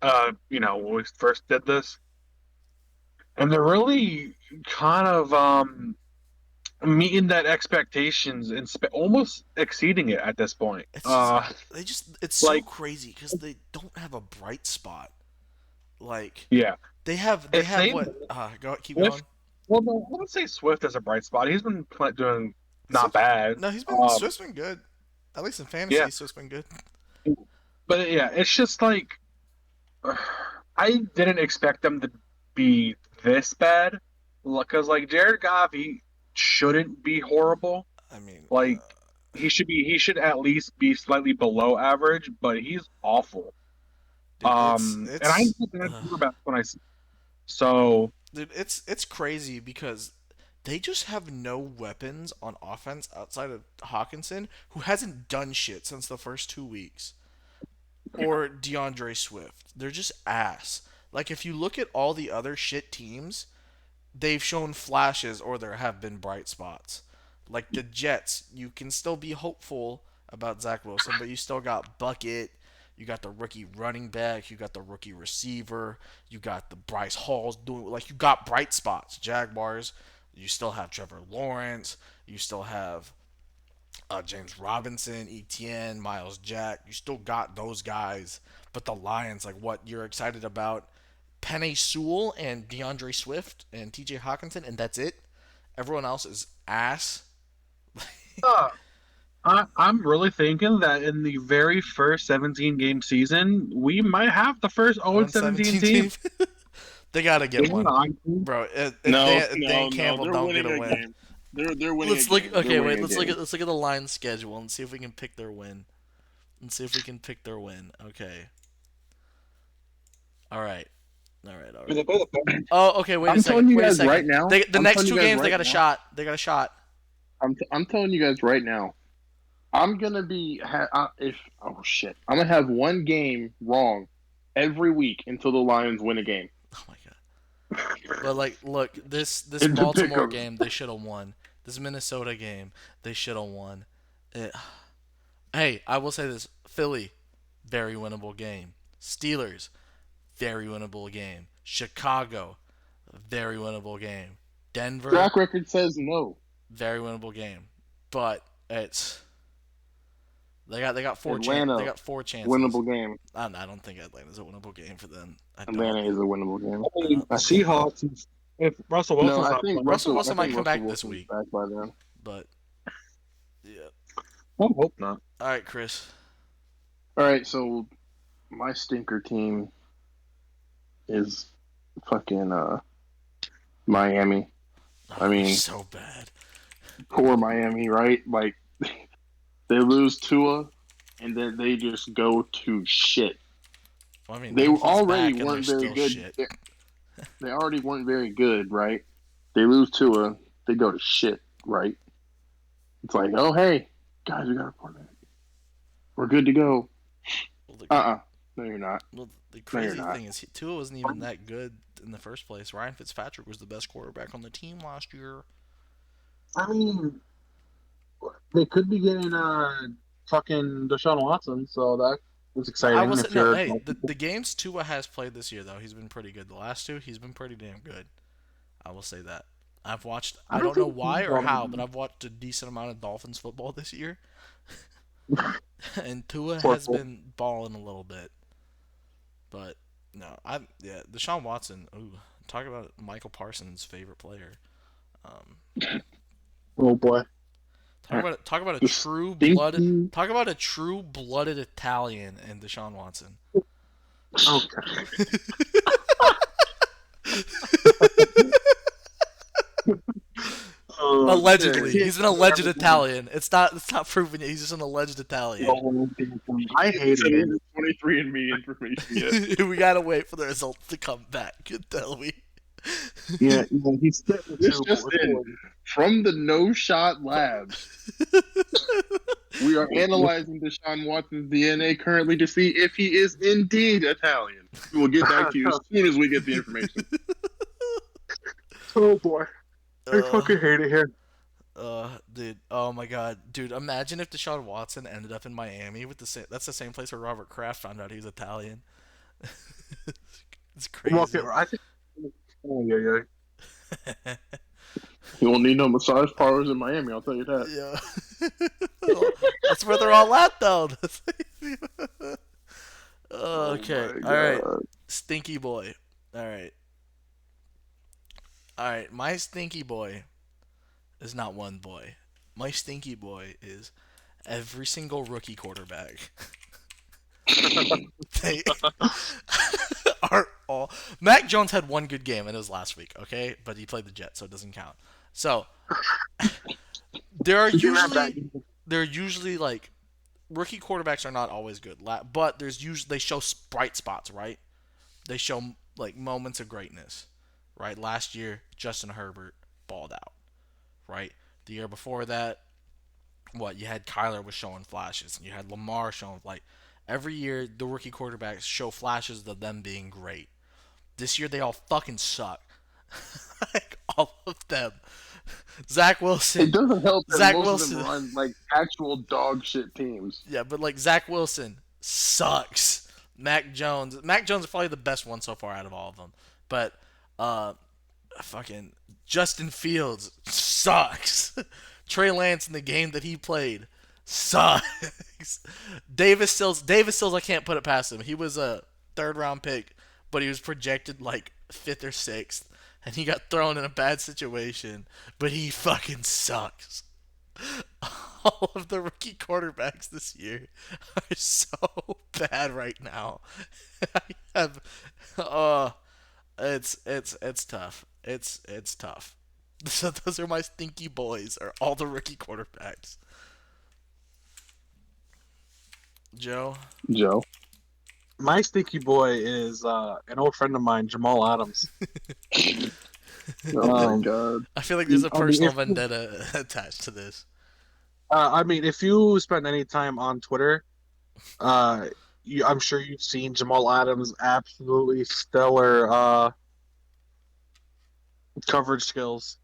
when we first did this. And they're really kind of meeting that expectations and almost exceeding it at this point. It's so crazy because they don't have a bright spot. Like they have what? Keep going. Well, no, I wouldn't say Swift is a bright spot. He's been doing not bad. No, Swift's been good. At least in fantasy, Swift's been good. But yeah, it's just like I didn't expect them to be this bad because like Jared Goff, he shouldn't be horrible. I mean, like he should at least be slightly below average, but he's awful. Dude, and I quarterback when I so dude, it's crazy because they just have no weapons on offense outside of Hawkinson, who hasn't done shit since the first 2 weeks, or DeAndre Swift. They're just ass. Like if you look at all the other shit teams, they've shown flashes or there have been bright spots. Like the Jets, you can still be hopeful about Zach Wilson, but you still got Bucket, you got the rookie running back, you got the rookie receiver, you got the Bryce Halls doing like you got bright spots. Jaguars, you still have Trevor Lawrence, you still have James Robinson, Etienne, Miles Jack. You still got those guys, but the Lions, like what you're excited about, Penei Sewell and DeAndre Swift and T.J. Hawkinson, and that's it. Everyone else is ass. Uh, I'm really thinking that in the very first 17 game season, we might have the first 0-17 team. They gotta get one, bro. No, Dan Campbell they're don't winning get a a win. game. They're winning. Let's a look. game. Okay, They're wait. winning a game. Let's look at the Lions schedule and see if we can pick their win. And see if we can pick their win. Okay. All right. Oh, okay. Wait I'm a second. telling you Wait a guys second. right now. The I'm next telling two you guys games, they right got a now. shot. They got a shot. I'm telling you guys right now. I'm gonna be I'm gonna have one game wrong every week until the Lions win a game. Oh my god. But like, look, this It's a Baltimore pick'em. game, they should have won. This Minnesota game, they should have won. Hey, I will say this: Philly, very winnable game. Steelers, very winnable game. Chicago, very winnable game. Denver, Track record says no. very winnable game. But it's they got four Atlanta, they got four chances. Winnable game. I don't think Atlanta's a winnable game for them. Atlanta is a winnable game. I mean, Seahawks. If Russell Wilson's No, I not think playing, Russell Wilson I might think come Russell back this Wilson's week. Back by then. But yeah. I hope not. All right, Chris. All right, so my stinker team is fucking Miami. I mean, So bad. poor Miami, right? Like they lose Tua, and then they just go to shit. Well, I mean, They he's already back and weren't they're very still good. shit. They already weren't very good, right? They lose Tua, they go to shit, right? It's like, oh hey, guys, we got a report that. We're good to go. Well, No, you're not. the crazy not. thing is, Tua wasn't even that good in the first place. Ryan Fitzpatrick was the best quarterback on the team last year. I mean, they could be getting fucking Deshaun Watson, so that was exciting. I will say, if no, you're- hey, the games Tua has played this year, though, he's been pretty good. The last two, he's been pretty damn good. I will say that. I've watched, I don't know why or how, but I've watched a decent amount of Dolphins football this year. And Tua has been balling a little bit. But, no, Deshaun Watson, ooh, talk about Michael Parsons' favorite player. Oh boy. Talk about a The true stinky- blooded talk about a true blooded Italian and Deshaun Watson. Okay. Allegedly, he's an alleged Italian. It's not proven yet. He's just an alleged Italian. I hated it. 23andMe information yet. We gotta wait for the results to come back until we. Yeah, he's This just in. From the No Shot Labs, we are analyzing Deshaun Watson's DNA currently to see if he is indeed Italian. We will get back to you as soon as we get the information. Oh boy. I fucking hate it here. Dude, oh my god, dude! Imagine if Deshaun Watson ended up in Miami with the same. That's the same place where Robert Kraft found out he was Italian. It's crazy. Well, okay, I think. Oh yeah. You won't need no massage parlors in Miami, I'll tell you that. Yeah. That's where they're all at, though. Okay. Oh my All right. God. Stinky boy. All right. All right. My stinky boy is not one boy. My stinky boy is every single rookie quarterback. They are all. Mac Jones had one good game, and it was last week, okay? But he played the Jets, so it doesn't count. So there are usually like rookie quarterbacks are not always good, but there's usually they show bright spots, right? They show like moments of greatness, right? Last year, Justin Herbert balled out, right? The year before that, you had Kyler was showing flashes, and you had Lamar showing like every year the rookie quarterbacks show flashes of them being great. This year they all fucking suck. Like all of them. Zach Wilson. It doesn't help that Zach most Wilson. of them run like actual dog shit teams. Yeah, but like Zach Wilson sucks. Mac Jones is probably the best one so far out of all of them. But fucking Justin Fields sucks. Trey Lance in the game that he played sucks. Davis Sills, I can't put it past him. He was a 3rd round pick, but he was projected like 5th or 6th, and he got thrown in a bad situation, but he fucking sucks. All of the rookie quarterbacks this year are so bad right now. I have, it's tough. It's tough. So those are my stinky boys. Are all the rookie quarterbacks. Joe. My stinky boy is an old friend of mine, Jamal Adams. Oh my god! I feel like there's a personal vendetta attached to this. I mean, if you spend any time on Twitter, I'm sure you've seen Jamal Adams' absolutely stellar coverage skills.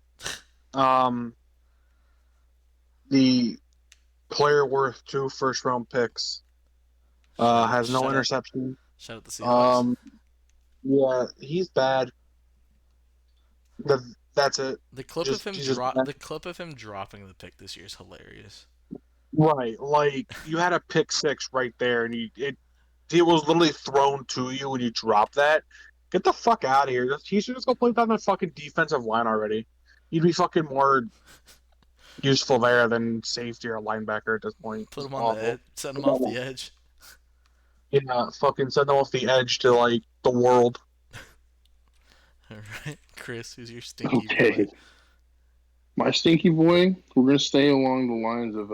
The player worth 2 first-round picks has no interception. Shout out the Seahawks. Yeah, he's bad. That's it. The clip of him dropping the pick this year is hilarious. Right, like you had a pick 6 right there, and it was literally thrown to you, and you dropped that. Get the fuck out of here! He should just go play down the fucking defensive line already. You'd be fucking more useful there than safety or a linebacker at this point. Put him on the edge. Send him off the edge. Yeah, fucking send them off the edge to like the world. All right, Chris, who's your stinky boy? My stinky boy. We're gonna stay along the lines of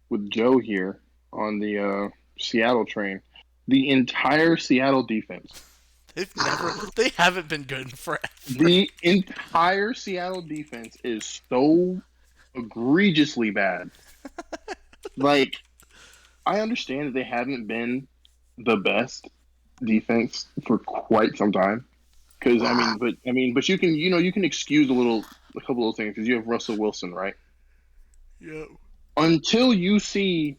with Joe here on the Seattle train. The entire Seattle defense. They haven't been good in forever. The entire Seattle defense is so egregiously bad. Like, I understand that they haven't been the best defense for quite some time. Because but you can excuse a couple of things because you have Russell Wilson, right? Yeah. Until you see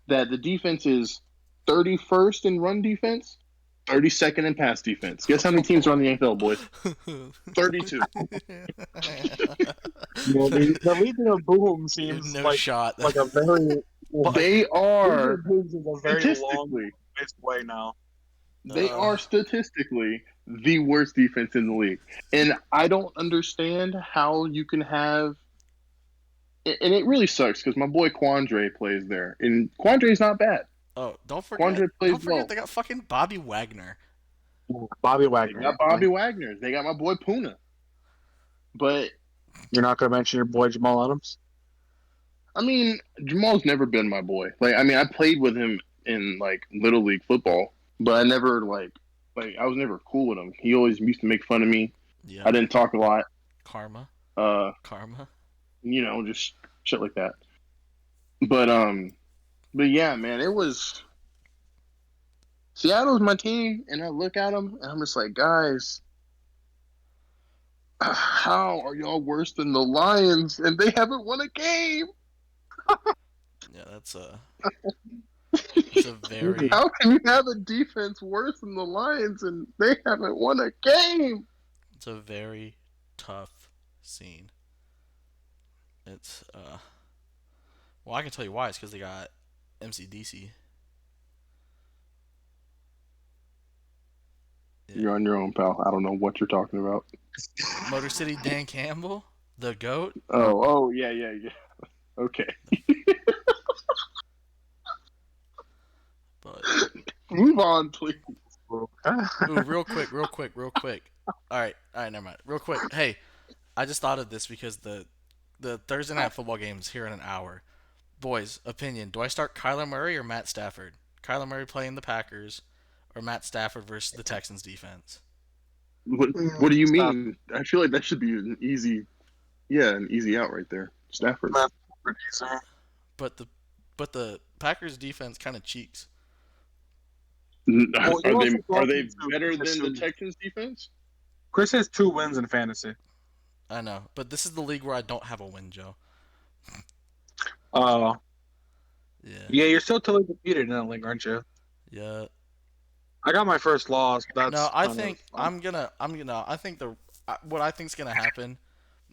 that the defense is 31st in run defense, 32nd in pass defense. Guess how many teams are on the NFL, boys? 32. The Legion of Boom seems like a very. They are a very long way now. They are statistically the worst defense in the league, and I don't understand how you can have. And it really sucks because my boy Quandre plays there, and Quandre's not bad. Oh, don't forget! They got fucking Bobby Wagner. Bobby Wagner. They got Bobby Wagner. They got my boy Puna. But you're not going to mention your boy Jamal Adams? I mean, Jamal's never been my boy. Like, I mean, I played with him in like Little League football, but I never like I was never cool with him. He always used to make fun of me. Yeah. I didn't talk a lot. Karma. You know, just shit like that. But yeah, man, it was Seattle's my team, and I look at them, and I'm just like, guys, how are y'all worse than the Lions, and they haven't won a game? Yeah, that's a very. How can you have a defense worse than the Lions, and they haven't won a game? It's a very tough scene. It's well, I can tell you why. It's because they got MCDC. Yeah. You're on your own, pal. I don't know what you're talking about. Motor City Dan Campbell, the GOAT. Oh, yeah. Okay. But move on, please. Ooh, real quick. All right, never mind. Real quick. Hey, I just thought of this because the Thursday night football game is here in an hour. Boys, opinion: do I start Kyler Murray or Matt Stafford? Kyler Murray playing the Packers, or Matt Stafford versus the Texans defense? What do you mean? I feel like that should be an easy out right there. Stafford. But the Packers defense kind of cheeks. Well, Are you're they also talking to better Chris, than the who- Texans defense? Chris has 2 wins in fantasy. I know, but this is the league where I don't have a win, Joe. Yeah, Yeah. you're still totally defeated in that league, aren't you? Yeah. I got my first loss. That's No, I kind think of, I think what I think's gonna happen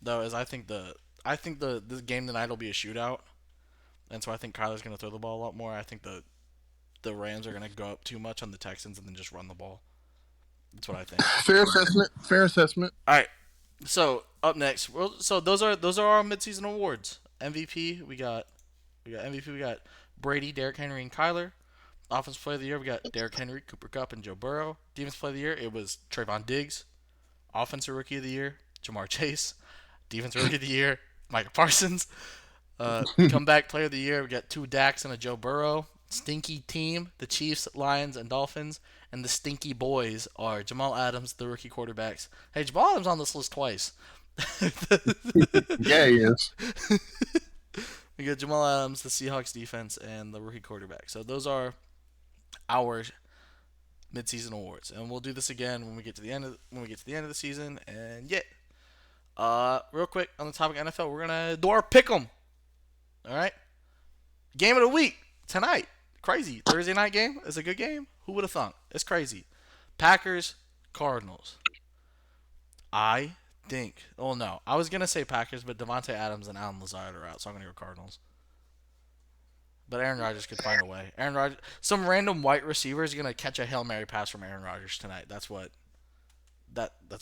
though is I think this game tonight will be a shootout, and so I think Kyler's gonna throw the ball a lot more. I think the Rams are gonna go up too much on the Texans and then just run the ball. That's what I think. Fair assessment. Fair assessment. All right. So up next, so those are our midseason awards. MVP, we got MVP, we got Brady, Derrick Henry, and Kyler. Offensive Player of the Year, we got Derrick Henry, Cooper Kupp, and Joe Burrow. Defensive Player of the Year, it was Trayvon Diggs. Offensive Rookie of the Year, Jamar Chase. Defensive Rookie of the Year, Micah Parsons. Comeback Player of the Year, we got 2 Dax and a Joe Burrow. Stinky Team, the Chiefs, Lions, and Dolphins. And the Stinky Boys are Jamal Adams, the rookie quarterbacks. Hey, Jamal Adams on this list twice. Yeah, he is. We got Jamal Adams, the Seahawks defense, and the rookie quarterback. So those are our midseason awards, and we'll do this again when we get to the end of the season. And yeah, real quick on the topic of NFL, we're gonna do our pick'em. All right, game of the week tonight. Crazy Thursday night game is a good game. Who would have thunk? It's crazy. Packers, Cardinals. I think. Oh no, I was gonna say Packers, but Devontae Adams and Allen Lazard are out, so I'm gonna go Cardinals. But Aaron Rodgers could find a way. Aaron Rodgers, some random white receiver is gonna catch a Hail Mary pass from Aaron Rodgers tonight. That's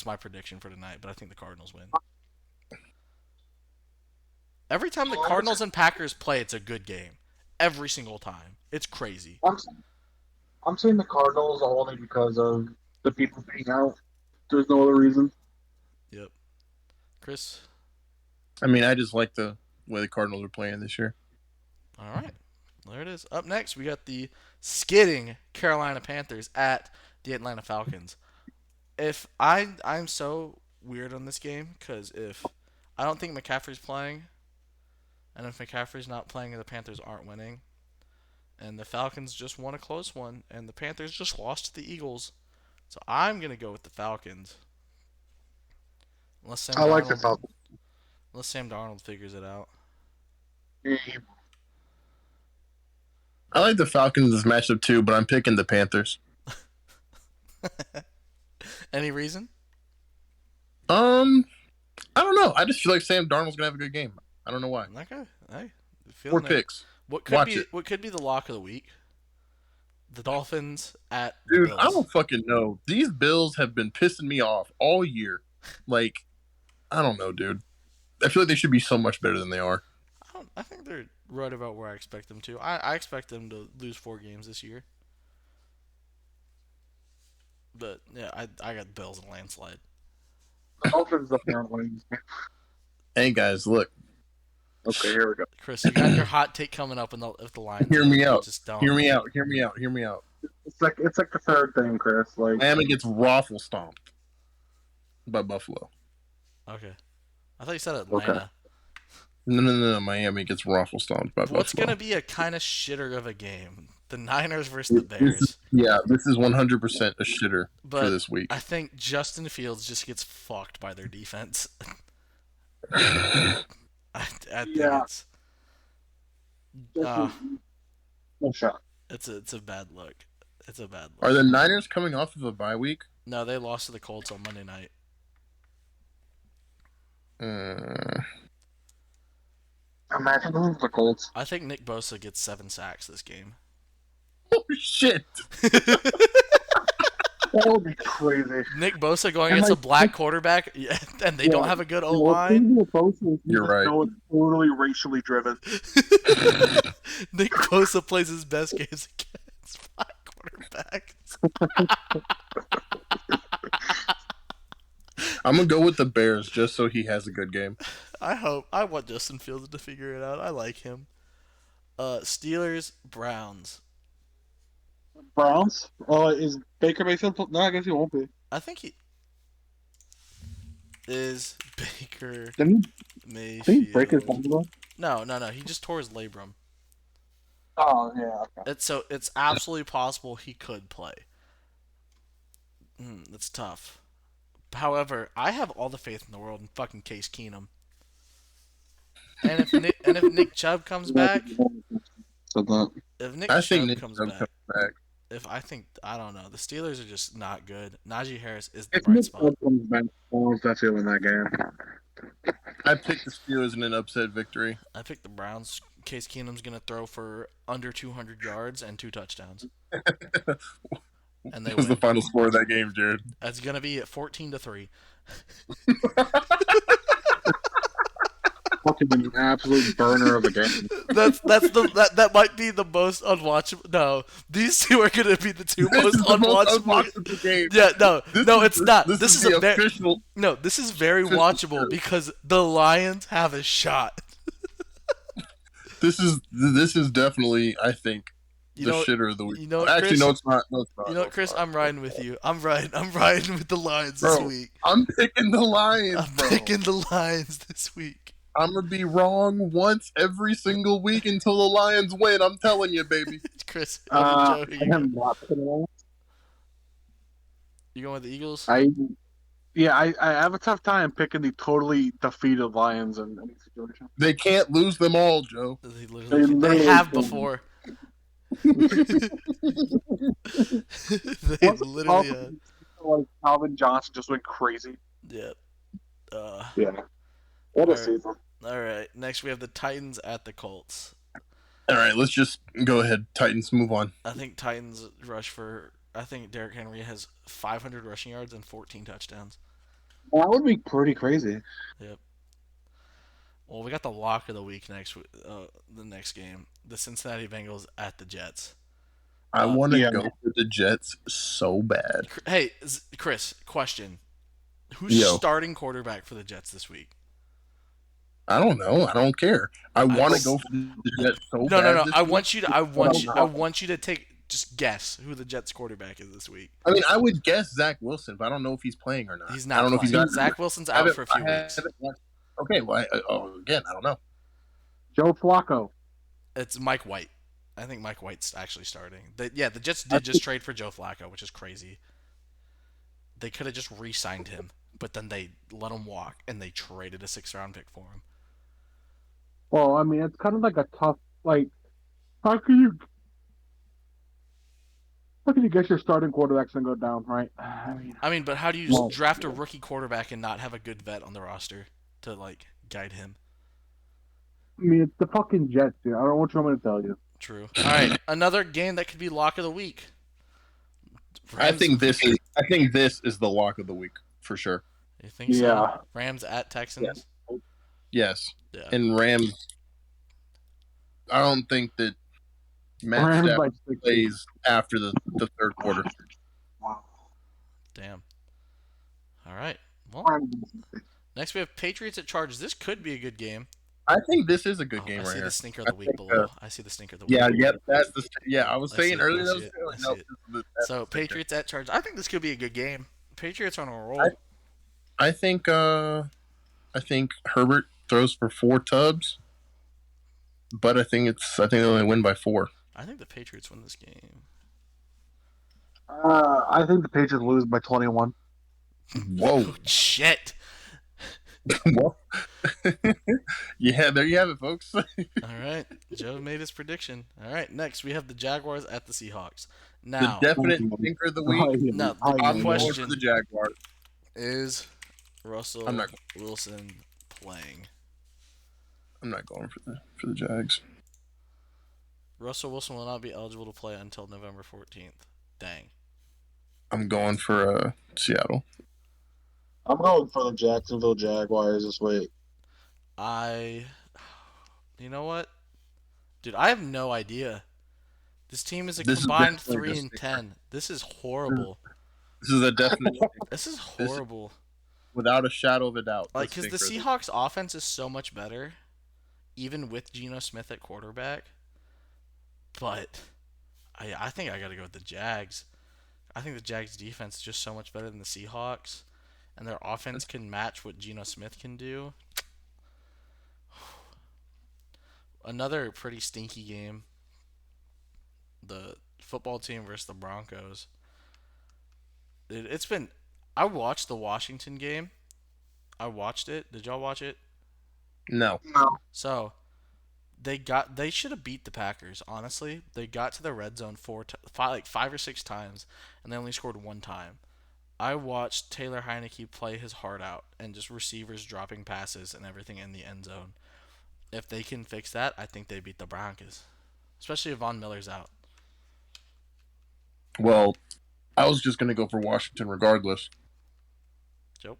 my prediction for tonight. But I think the Cardinals win. Every time the Cardinals and Packers play, it's a good game. Every single time, it's crazy. I'm saying the Cardinals only because of the people being out. There's no other reason. Yep. Chris. I mean, I just like the way the Cardinals are playing this year. All right. There it is. Up next, we got the skidding Carolina Panthers at the Atlanta Falcons. I'm so weird on this game because if I don't think McCaffrey's playing, and if McCaffrey's not playing, the Panthers aren't winning, and the Falcons just won a close one, and the Panthers just lost to the Eagles, so I'm gonna go with the Falcons. Unless I like the Falcons. Unless Sam Darnold figures it out. I like the Falcons in this matchup too, but I'm picking the Panthers. Any reason? I don't know. I just feel like Sam Darnold's gonna have a good game. I don't know why. Okay. Hey, 4 picks. What Watch it. could be the lock of the week? The Dolphins at Dude, Bills. I don't fucking know. These Bills have been pissing me off all year. Like, I don't know, dude. I feel like they should be so much better than they are. I think they're right about where I expect them to. I expect them to lose 4 games this year. But yeah, I got Bills and landslide. The Dolphins apparently. Hey guys, look. Okay, here we go. Chris, you got your hot take coming up if the Lions. Hear me out. Just don't. Hear me out. Hear me out. Hear me out. It's like the third thing, Chris. Like Miami gets raffle stomped by Buffalo. Okay. I thought you said Atlanta. Okay. No. Miami gets raffle stomped by Buffalo. What's gonna be a kind of shitter of a game? The Niners versus the Bears. This is 100% a shitter for this week. I think Justin Fields just gets fucked by their defense. I think it's. no shot. It's a bad look. It's a bad look. Are the Niners coming off of a bye week? No, they lost to the Colts on Monday night. Imagine the Colts. I think Nick Bosa gets 7 sacks this game. Oh shit! That would be crazy. Nick Bosa going against a black quarterback, and they don't have a good O-line. You're right. No, it's totally racially driven. Nick Bosa plays his best games against black quarterbacks. I'm gonna go with the Bears just so he has a good game. I want Justin Fields to figure it out. I like him. Steelers, Browns. Browns? Is Baker Mayfield? No, I guess he won't be. I think he is Baker Did he Mayfield. break his bone? No. He just tore his labrum. Oh, Oh yeah. Okay. It's absolutely possible he could play. It's tough. However, I have all the faith in the world in fucking Case Keenum. And if Nick Chubb comes back, So that. if Nick I think Chubb Nick comes Chubb back, comes back. if I don't know, the Steelers are just not good. Najee Harris is the If bright Nick spot. Chubb comes back, Paul's definitely win that game. I picked the Steelers in an upset victory. I picked the Browns. Case Keenum's gonna throw for under 200 yards and 2 touchdowns, and they What was the win. final score of that game, Jared? It's gonna be at 14-3. Fucking an absolute burner of a game. That might be the most unwatchable. No, these two are gonna be the two This most is the most unwatchable. unwatchable game. Yeah, no, it's not. This is the official. No, this is very official watchable show. because the Lions have a shot. This is definitely, I think, You the know, shitter of the week. you know what, Actually, Chris? no, it's not. No, it's not. You know No, what, it's Chris? not. I'm riding with you. I'm riding with the Lions this Bro, week. I'm picking the Lions, I'm bro. picking the Lions this week. I'm gonna be wrong once every single week until the Lions win. I'm telling you, baby. Chris, I Joe, am not picking it. you going with the Eagles? I have a tough time picking the totally defeated Lions in any situation. They can't lose them all, Joe. They literally have don't. before. They literally have. Like Calvin Johnson just went crazy. Yeah. Yeah. What a Alright. season. All right. Next, we have the Titans at the Colts. All right, let's just go ahead. Titans, move on. I think Titans rush for. I think Derrick Henry has 500 rushing yards and 14 touchdowns. That would be pretty crazy. Yep. Well, we got the lock of the week next. The next game, the Cincinnati Bengals at the Jets. I want to yeah. go for the Jets so bad. Hey, Chris, question: Who's Yo. starting quarterback for the Jets this week? I don't know. I don't care. I want to go for the Jets so No, bad. no, no. this I week. want you to. I want you to just guess who the Jets quarterback is this week. I mean, I would guess Zach Wilson, but I don't know if he's playing or not. He's not. I don't know if he's playing. got. Zach Wilson's I out haven't- for a few I weeks. haven't watched- Okay, well, again, I don't know. Joe Flacco. It's Mike White. I think Mike White's actually starting. The Jets did just trade for Joe Flacco, which is crazy. They could have just re-signed him, but then they let him walk, and they traded a 6th-round pick for him. Well, I mean, it's kind of like a tough, like, how can you get your starting quarterbacks and go down, right? I mean, but how do you Well- draft a rookie quarterback and not have a good vet on the roster to guide him? it's the fucking Jets, dude. I don't know what you want me to tell you. True. All right, another game that could be lock of the week. I think this is the lock of the week for sure. You think so? Yeah. Rams at Texans. Yes, Yeah. and Rams. I don't think that Matt Rams Stafford by 60. plays after the third quarter. Damn. All right. Well, Rams. next we have Patriots at Chargers. This could be a good game. I think this is a good Oh, game I right see here. the stinker of the I week think, below. I see the stinker of the week. Yeah, below. yep. That's the. Yeah, I was I saying see it, earlier. I That see was, it, I no, see it. that's So the stinker. Patriots at Chargers. I think this could be a good game. Patriots are on a roll. I think Herbert throws for 4 tubs, but I think they only win by 4. I think the Patriots win this game. I think the Patriots lose by 21. Whoa. Oh, shit. Well, yeah, there you have it, folks. All right. Joe made his prediction. All right. Next, we have the Jaguars at the Seahawks. Now, The definite stinker of the week. now Oh, the I'm going question for the Jaguars. is Russell I'm not- Wilson playing? I'm not going for the Jags. Russell Wilson will not be eligible to play until November 14th. Dang. I'm going for Seattle. I'm going for the Jacksonville Jaguars this week. You know what? Dude, I have no idea. This team is a This is combined definitely 3 and the 10. This is horrible. This is a definite, This is horrible. without a shadow of a doubt. Because the Seahawks offense is so much better, even with Geno Smith at quarterback. But I think I got to go with the Jags. I think the Jags defense is just so much better than the Seahawks, and their offense can match what Geno Smith can do. Another pretty stinky game. football team versus the Broncos. It's been. I watched the Washington game. I watched it. Did y'all watch it? No. So they should have beat the Packers. Honestly, they got to the red zone like 5 or 6 times, and they only scored 1 time. I watched Taylor Heineke play his heart out and just receivers dropping passes and everything in the end zone. If they can fix that, I think they beat the Broncos, especially if Von Miller's out. Well, I was just gonna go for Washington regardless. Joe?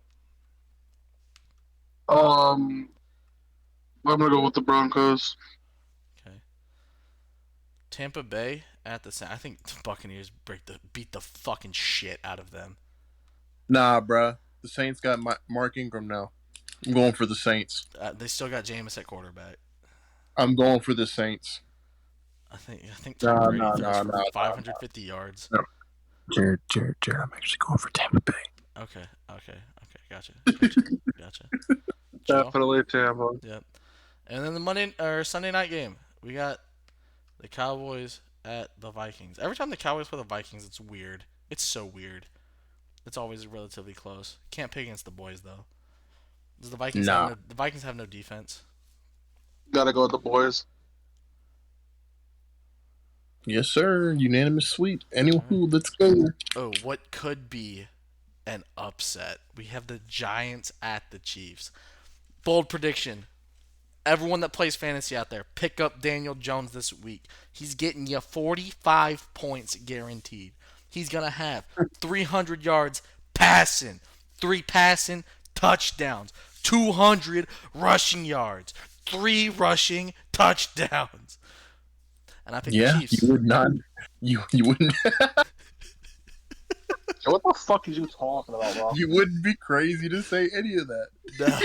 I'm gonna go with the Broncos. Okay. Tampa Bay at the I think the Buccaneers beat the fucking shit out of them. Nah, bruh. The Saints got Mark Ingram now. I'm going for the Saints. They still got Jameis at quarterback. I'm going for the Saints. I think Tom Brady throws for 550 no. yards. No. Jared, I'm actually going for Tampa Bay. Okay, gotcha. Definitely Tampa. Yep. And then the Sunday night game, we got the Cowboys at the Vikings. Every time the Cowboys play the Vikings, it's weird. It's so weird. It's always relatively close. Can't pick against the boys though. Does the Vikings the Vikings have no defense? Gotta go with the boys. Yes, sir. Unanimous sweep. Anywho, let's go. Oh, what could be an upset? We have the Giants at the Chiefs. Bold prediction. Everyone that plays fantasy out there, pick up Daniel Jones this week. He's getting you 45 points guaranteed. He's going to have 300 yards passing, 3 passing touchdowns, 200 rushing yards, 3 rushing touchdowns. And I picked the Chiefs. You would not. You wouldn't. What the fuck is you talking about, bro? You wouldn't be crazy to say any of that. No.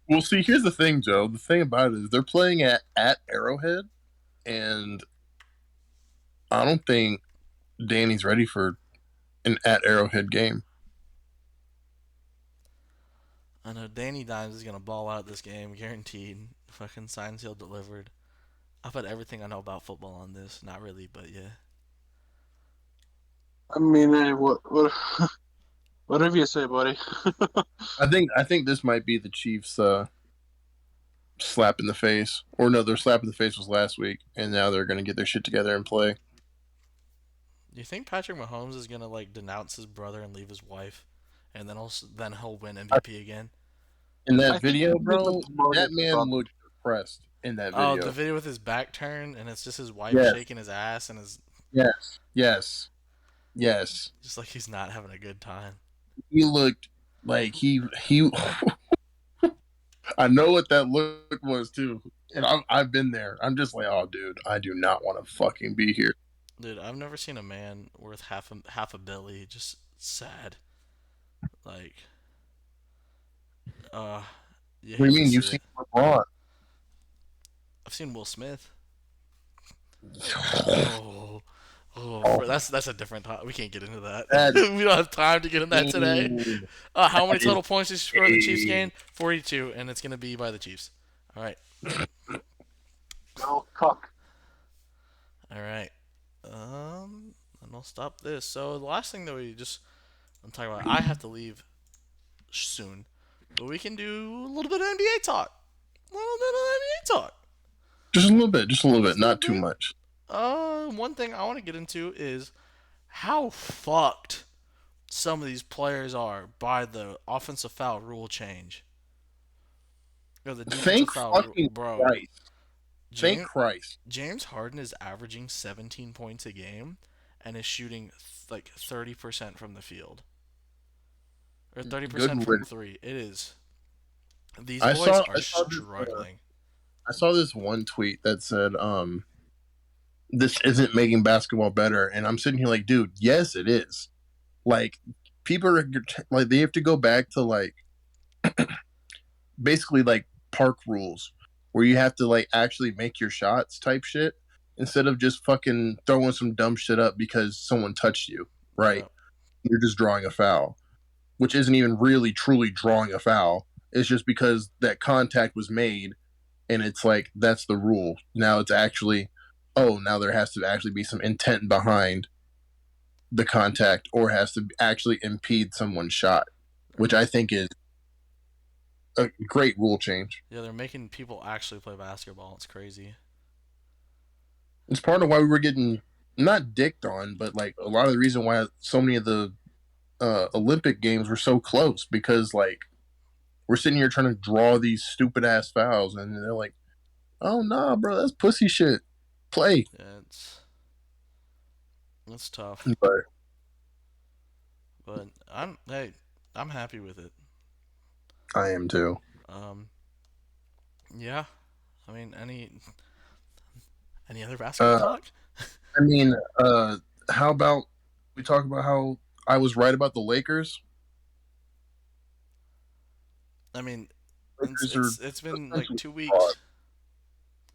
Well, see, here's the thing, Joe. The thing about it is they're playing at Arrowhead, and I don't think Danny's ready for an at Arrowhead game. I know Danny Dimes is going to ball out this game, guaranteed. Fucking signed, sealed, delivered. I put everything I know about football on this. Not really, but yeah. I mean, hey, whatever you say, buddy. I think this might be the Chiefs' slap in the face. Or no, their slap in the face was last week, and now they're going to get their shit together and play. Do you think Patrick Mahomes is going to like denounce his brother and leave his wife, and then he'll win MVP again? In that video, bro, that man looked depressed in that video. Oh, the video with his back turned, and it's just his wife shaking his ass and his... Yes. Just like he's not having a good time. He looked like he I know what that look was too, and I've been there. I'm just like, oh, dude, I do not want to fucking be here. Dude, I've never seen a man worth half a billy just sad. Like, what do you mean? You've seen LeBron? I've seen Will Smith. That's a different topic. We can't get into that. We don't have time to get into that today. How many total points did you score in the Chiefs game? 42, and it's going to be by the Chiefs. All right. Oh, fuck. All right. And I'll stop this. So the last thing that I'm talking about, I have to leave soon, but we can do a little bit of NBA talk. Just a little bit, not too much. One thing I want to get into is how fucked some of these players are by the offensive foul rule change. Or the defensive foul rule, bro. Thank Christ. James Harden is averaging 17 points a game and is shooting like 30% from the field. Or 30% from 3. It is. These boys are struggling. I saw this one tweet that said, this isn't making basketball better. And I'm sitting here like, dude, yes, it is. Like, people are, like, they have to go back to, like, basically, like, park rules where you have to, like, actually make your shots type shit instead of just fucking throwing some dumb shit up because someone touched you, right? Yeah. You're just drawing a foul, which isn't even really truly drawing a foul. It's just because that contact was made and it's like, that's the rule. Now it's actually oh, now there has to actually be some intent behind the contact, or has to actually impede someone's shot, which I think is a great rule change. Yeah, they're making people actually play basketball. It's crazy. It's part of why we were getting not dicked on, but like a lot of the reason why so many of the Olympic games were so close, because like we're sitting here trying to draw these stupid ass fouls, and they're like, "Oh nah, bro, that's pussy shit. Play." Yeah, it's tough. But I'm happy with it. I am too. Yeah. I mean, any other basketball talk? I mean, how about we talk about how I was right about the Lakers? I mean, Lakers it's been like 2 weeks. Fraud.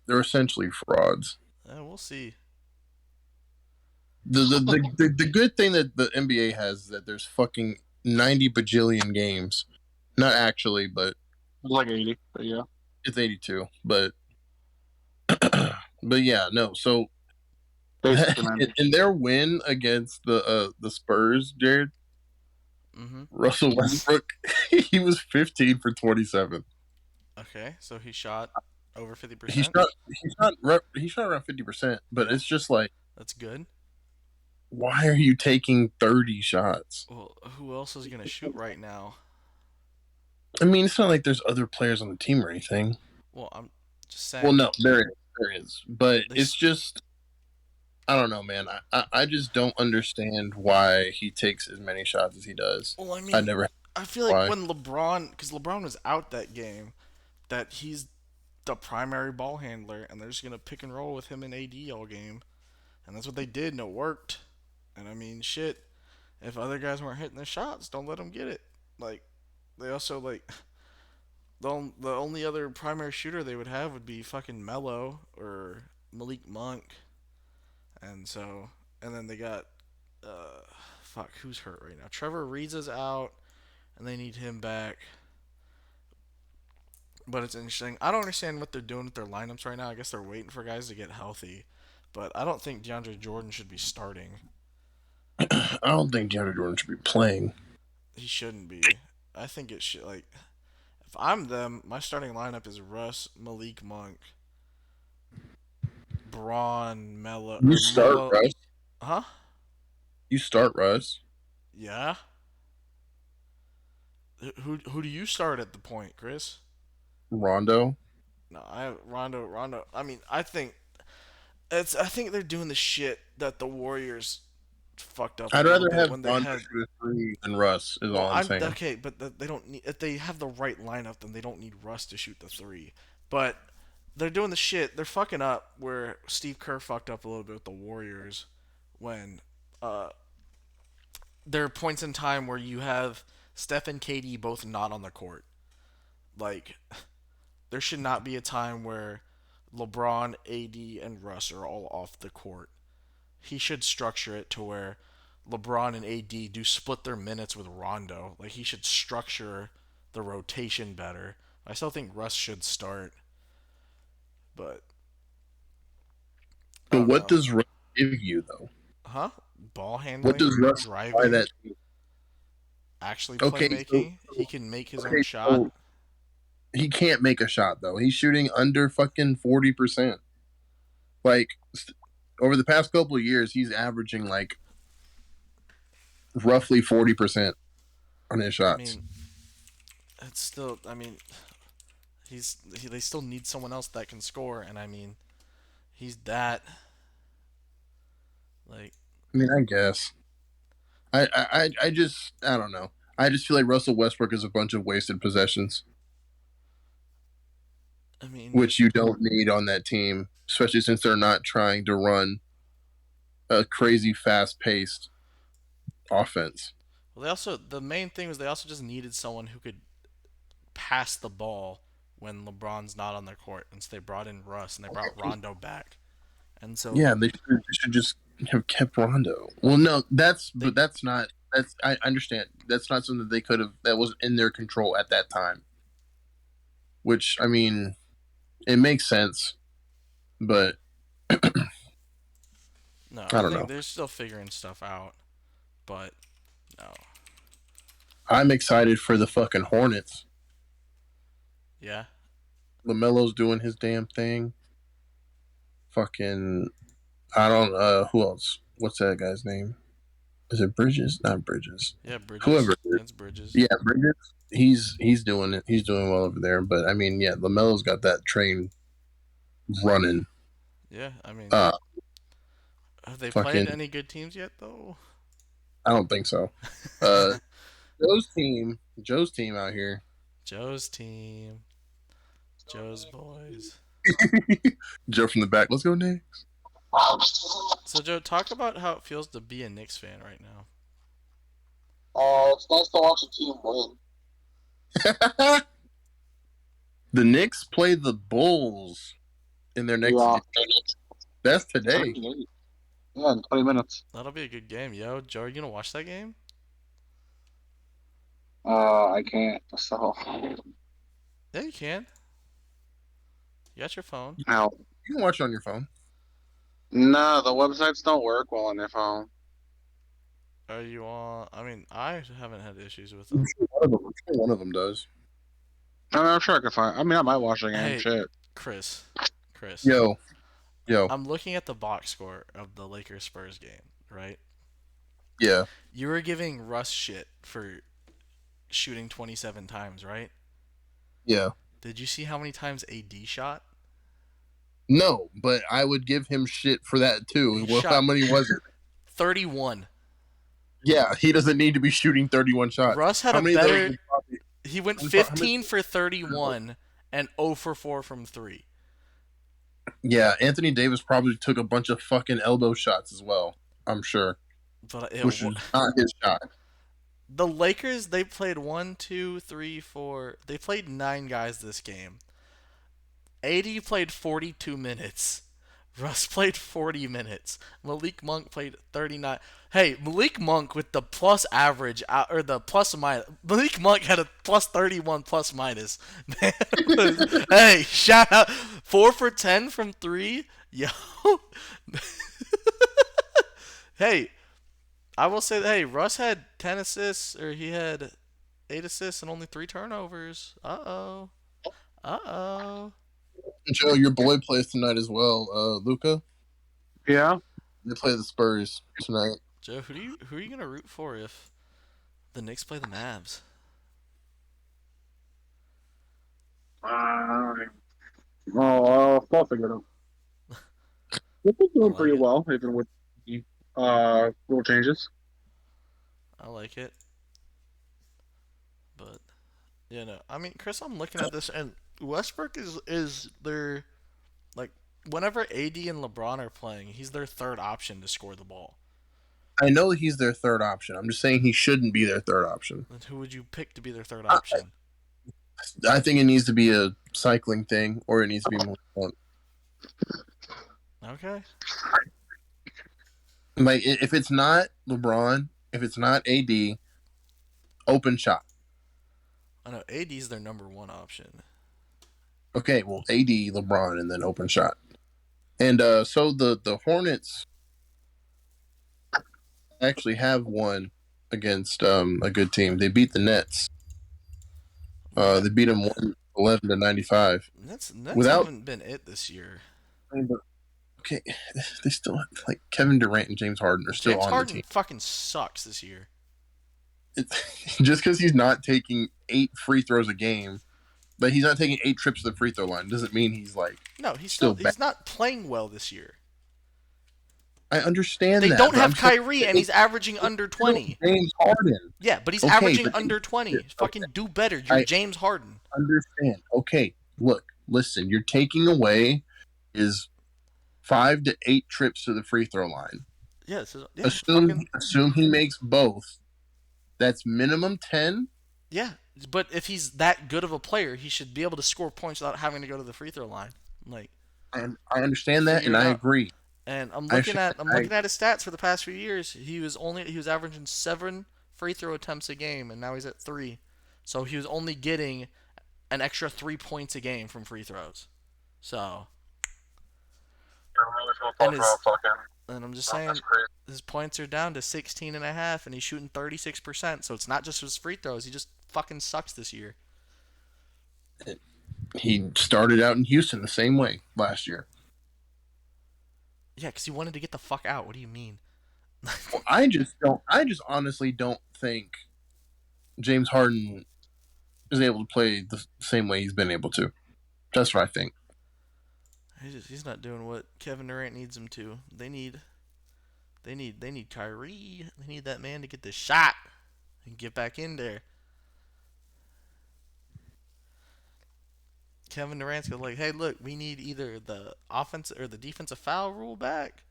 They're essentially frauds. We'll see. The good thing that the NBA has is that there's fucking 90 bajillion games. Not actually, but It's like 80, but yeah. it's 82. But but yeah, no. So Basically, in their win against the Spurs, Jared, Russell Westbrook, he was 15 for 27. Okay, so he shot over 50%. He shot around 50%, but it's just like, that's good. Why are you taking 30 shots? Well, who else is gonna shoot right now? I mean, it's not like there's other players on the team or anything. Well, I'm just saying. Well, no, there is, but it's just, I don't know, man. I just don't understand why he takes as many shots as he does. Well, I mean, I feel like why. when because LeBron was out that game, that he's the primary ball handler, and they're just gonna pick and roll with him and AD all game, and that's what they did, and it worked. And I mean, shit, if other guys weren't hitting their shots, don't let them get it. Like, they also like the only other primary shooter they would have would be fucking Melo or Malik Monk, and then they got who's hurt right now? Trevor Ariza's out, and they need him back. But it's interesting. I don't understand what they're doing with their lineups right now. I guess they're waiting for guys to get healthy, but I don't think DeAndre Jordan should be starting. I don't think DeAndre Jordan should be playing. He shouldn't be. I think it should. Like, if I'm them, my starting lineup is Russ, Malik Monk, Braun, Melo. You start Russ? Huh? You start Russ? Yeah. Who do you start at the point, Chris? Rondo. No, Rondo. I mean, I think they're doing the shit that the Warriors fucked up. I'd rather have Rondo shoot a three than Russ. Is all I'm saying. Okay, but they don't need. If they have the right lineup, then they don't need Russ to shoot the three. But they're doing the shit. They're fucking up where Steve Kerr fucked up a little bit with the Warriors when there are points in time where you have Steph and KD both not on the court. Like, there should not be a time where LeBron, AD, and Russ are all off the court. He should structure it to where LeBron and AD do split their minutes with Rondo. Like, he should structure the rotation better. I still think Russ should start. But what does Russ give you, though? Huh? Ball handling? What does Russ driving? That? Actually playmaking? So, he can make his own shot. He can't make a shot, though. He's shooting under fucking 40%. Like, over the past couple of years, he's averaging, like, roughly 40% on his shots. I mean, it's still, they still need someone else that can score, and I mean, he's that. Like, I mean, I guess. I don't know. I just feel like Russell Westbrook is a bunch of wasted possessions. I mean, which you don't need on that team, especially since they're not trying to run a crazy fast-paced offense. Well, the main thing was they also just needed someone who could pass the ball when LeBron's not on their court, and so they brought in Russ and they brought Rondo back. And so yeah, they should just have kept Rondo. Well, no, but that's not. I understand. That's not something that they could have. That was in their control at that time. Which, I mean, it makes sense, but No, I I don't think know. they're still figuring stuff out, but no. I'm excited for the fucking Hornets. Yeah. LaMelo's doing his damn thing. Fucking, I don't. Who else? What's that guy's name? Is it Bridges? Not Bridges. Yeah, Bridges. Whoever. It's Bridges. Yeah, Bridges. He's doing it. He's doing well over there. But I mean, yeah, LaMelo's got that train running. Yeah, I mean, Uh, have they fucking. played any good teams yet, though? I don't think so. Joe's team out here. Joe's team. Joe's boys. Joe from the back. Let's go Knicks. So, Joe, talk about how it feels to be a Knicks fan right now. It's nice to watch a team win. The Knicks play the Bulls in their next game. That's today. Yeah, in 20 minutes. That'll be a good game. Yo, Joe, are you going to watch that game? I can't. So Yeah, you can. You got your phone. no, You can watch it on your phone. no, the websites don't work well on your phone. Are you on? I mean, I haven't had issues with them. One of them does. I mean, I'm sure I could find. I mean, I might watch the game. Hey. Shit. Chris. Yo. I'm looking at the box score of the Lakers Spurs game, right? Yeah. You were giving Russ shit for shooting 27 times, right? Yeah. Did you see how many times AD shot? No, but I would give him shit for that too. He Well, shot- how many was it? 31. Yeah, he doesn't need to be shooting 31 shots. Russ had How a many of those better. was probably- He went how many- 15 for 31 and 0 for 4 from 3. Yeah, Anthony Davis probably took a bunch of fucking elbow shots as well. I'm sure, But which is not his shot. the Lakers, they played 1, 2, 3, 4. They played 9 guys this game. AD played 42 minutes. Russ played 40 minutes. Malik Monk played 39. Hey, Malik Monk with the plus average, or the plus minus. Malik Monk had a plus 31 plus minus. Man, hey, shout out. 4 for 10 from 3. Yo. Hey, I will say that, hey, Russ had 10 assists, or he had 8 assists and only 3 turnovers. Uh-oh. Uh-oh. Joe, your boy plays tonight as well. Luca, Yeah. they play the Spurs tonight. Joe, who are you gonna root for if the Knicks play the Mavs? I'll figure it out. They've been doing like pretty it. well, even with rule changes. I like it. But I mean, Chris, I'm looking at this, and Westbrook is their, like, whenever AD and LeBron are playing, he's their third option to score the ball. I know he's their third option. I'm just saying he shouldn't be their third option. And who would you pick to be their third option? I think it needs to be a cycling thing, or it needs to be more fun. Okay. Like, if it's not LeBron, if it's not AD, open shot. I know AD's their number 1 option. Okay, well, AD, LeBron, and then open shot. And so the Hornets actually have won against a good team. They beat the Nets. They beat them 111-95. Nets Without- haven't been it this year. Okay, they still like Kevin Durant and James Harden are still James on Harden the team. fucking sucks this year. Just because he's not taking 8 free throws a game, but he's not taking 8 trips to the free throw line, doesn't mean he's like. No, he's Still he's not playing well this year. I understand They that. don't but have I'm saying Kyrie, and he's averaging under 20. James Harden. Yeah, but he's Okay, averaging but- under 20. okay. Fucking do better. You're I- James Harden. Understand. Okay, look, listen. You're taking away his 5 to 8 trips to the free throw line. Yeah, Assume he makes both. That's minimum 10. yeah, but if he's that good of a player, he should be able to score points without having to go to the free throw line. Like, And I understand that, Figure and it I out. agree. and I'm I looking should- at his stats for the past few years. He was averaging 7 free throw attempts a game, and now he's at 3. So he was only getting an extra 3 points a game from free throws. So And I'm just saying, That's crazy. his points are down to 16.5, and he's shooting 36%. So it's not just his free throws. He just fucking sucks this year. He started out in Houston the same way last year. Yeah, because he wanted to get the fuck out. What do you mean? Well, I just honestly don't think James Harden is able to play the same way he's been able to. That's what I think. He's not doing what Kevin Durant needs him to. They need Kyrie. They need that man to get the shot and get back in there. Kevin Durant's gonna like, hey, look, we need either the offense or the defensive foul rule back,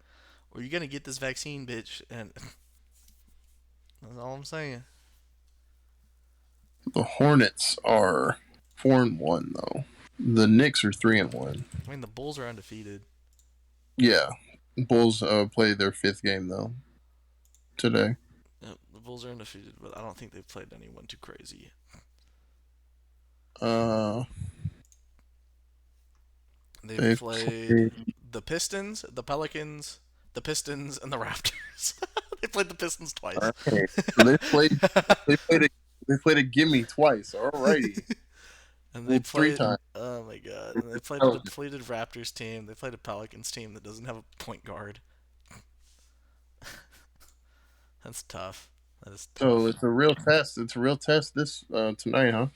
or you're gonna get this vaccine, bitch. And that's all I'm saying. The Hornets are 4-1 though. The Knicks are 3-1. I mean, the Bulls are undefeated. Yeah, Bulls play their 5th game though today. Yep, the Bulls are undefeated, but I don't think they've played anyone too crazy. They've played the Pistons, the Pelicans, the Pistons, and the Raptors. They played the Pistons twice. Okay. So they played a gimme twice. Alrighty. And they played 3 times. Oh my god! And they played a depleted Raptors team. They played a Pelicans team that doesn't have a point guard. That's tough. That is tough. So it's a real test. It's a real test this tonight, huh?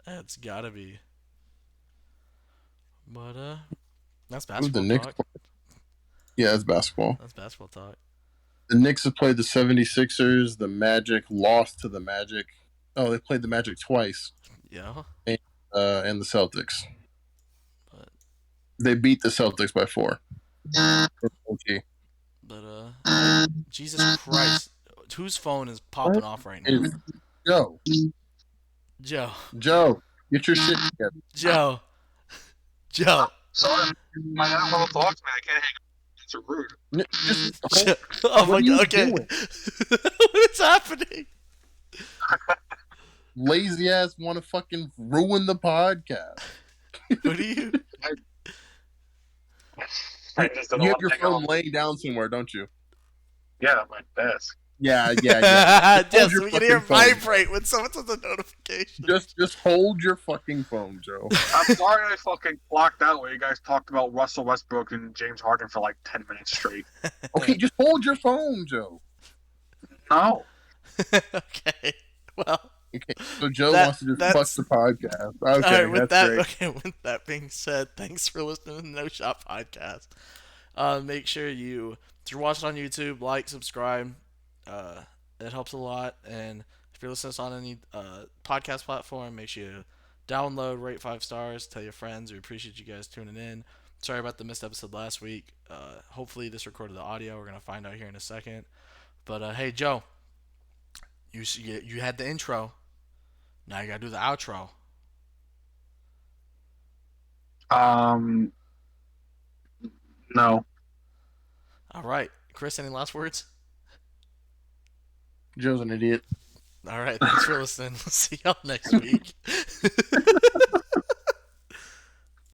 It's gotta be. But that's Who's the basketball Knicks? talk. Yeah, it's basketball. That's basketball talk. The Knicks have played the 76ers. The Magic lost to the Magic. Oh, they played the Magic twice. Yeah. And the Celtics. But They beat the Celtics by 4. Okay. But Jesus Christ, whose phone is popping off right now? Joe, get your shit together. Joe. Sorry, my dad will talk to me. I can't hang up. It's rude. Oh my What are you god. Okay. doing? What is happening? Lazy ass want to fucking ruin the podcast. What are you? I just don't You have want your to hang phone up. laying down somewhere, don't you? Yeah, my desk. Yeah. Yes, Hold your we can hear fucking phone. vibrate when someone sends a notification. Just hold your fucking phone, Joe. I'm sorry I fucking blocked out where you guys talked about Russell Westbrook and James Harden for like 10 minutes straight. Okay, just hold your phone, Joe. No. Okay. Well. Okay, so Joe wants to just fuck the podcast. Okay, with that's that, great. okay, with that being said, thanks for listening to the No Shot Podcast. Make sure if you're watching on YouTube, like, subscribe. It helps a lot. And if you're listening to us on any podcast platform, make sure you download, rate 5 stars, tell your friends. We appreciate you guys tuning in. Sorry about the missed episode last week. Hopefully this recorded the audio. We're gonna find out here in a second. But hey, Joe, you had the intro. Now you gotta do the outro. No. All right, Chris. Any last words? Joe's an idiot. All right. Thanks for listening. See y'all next week.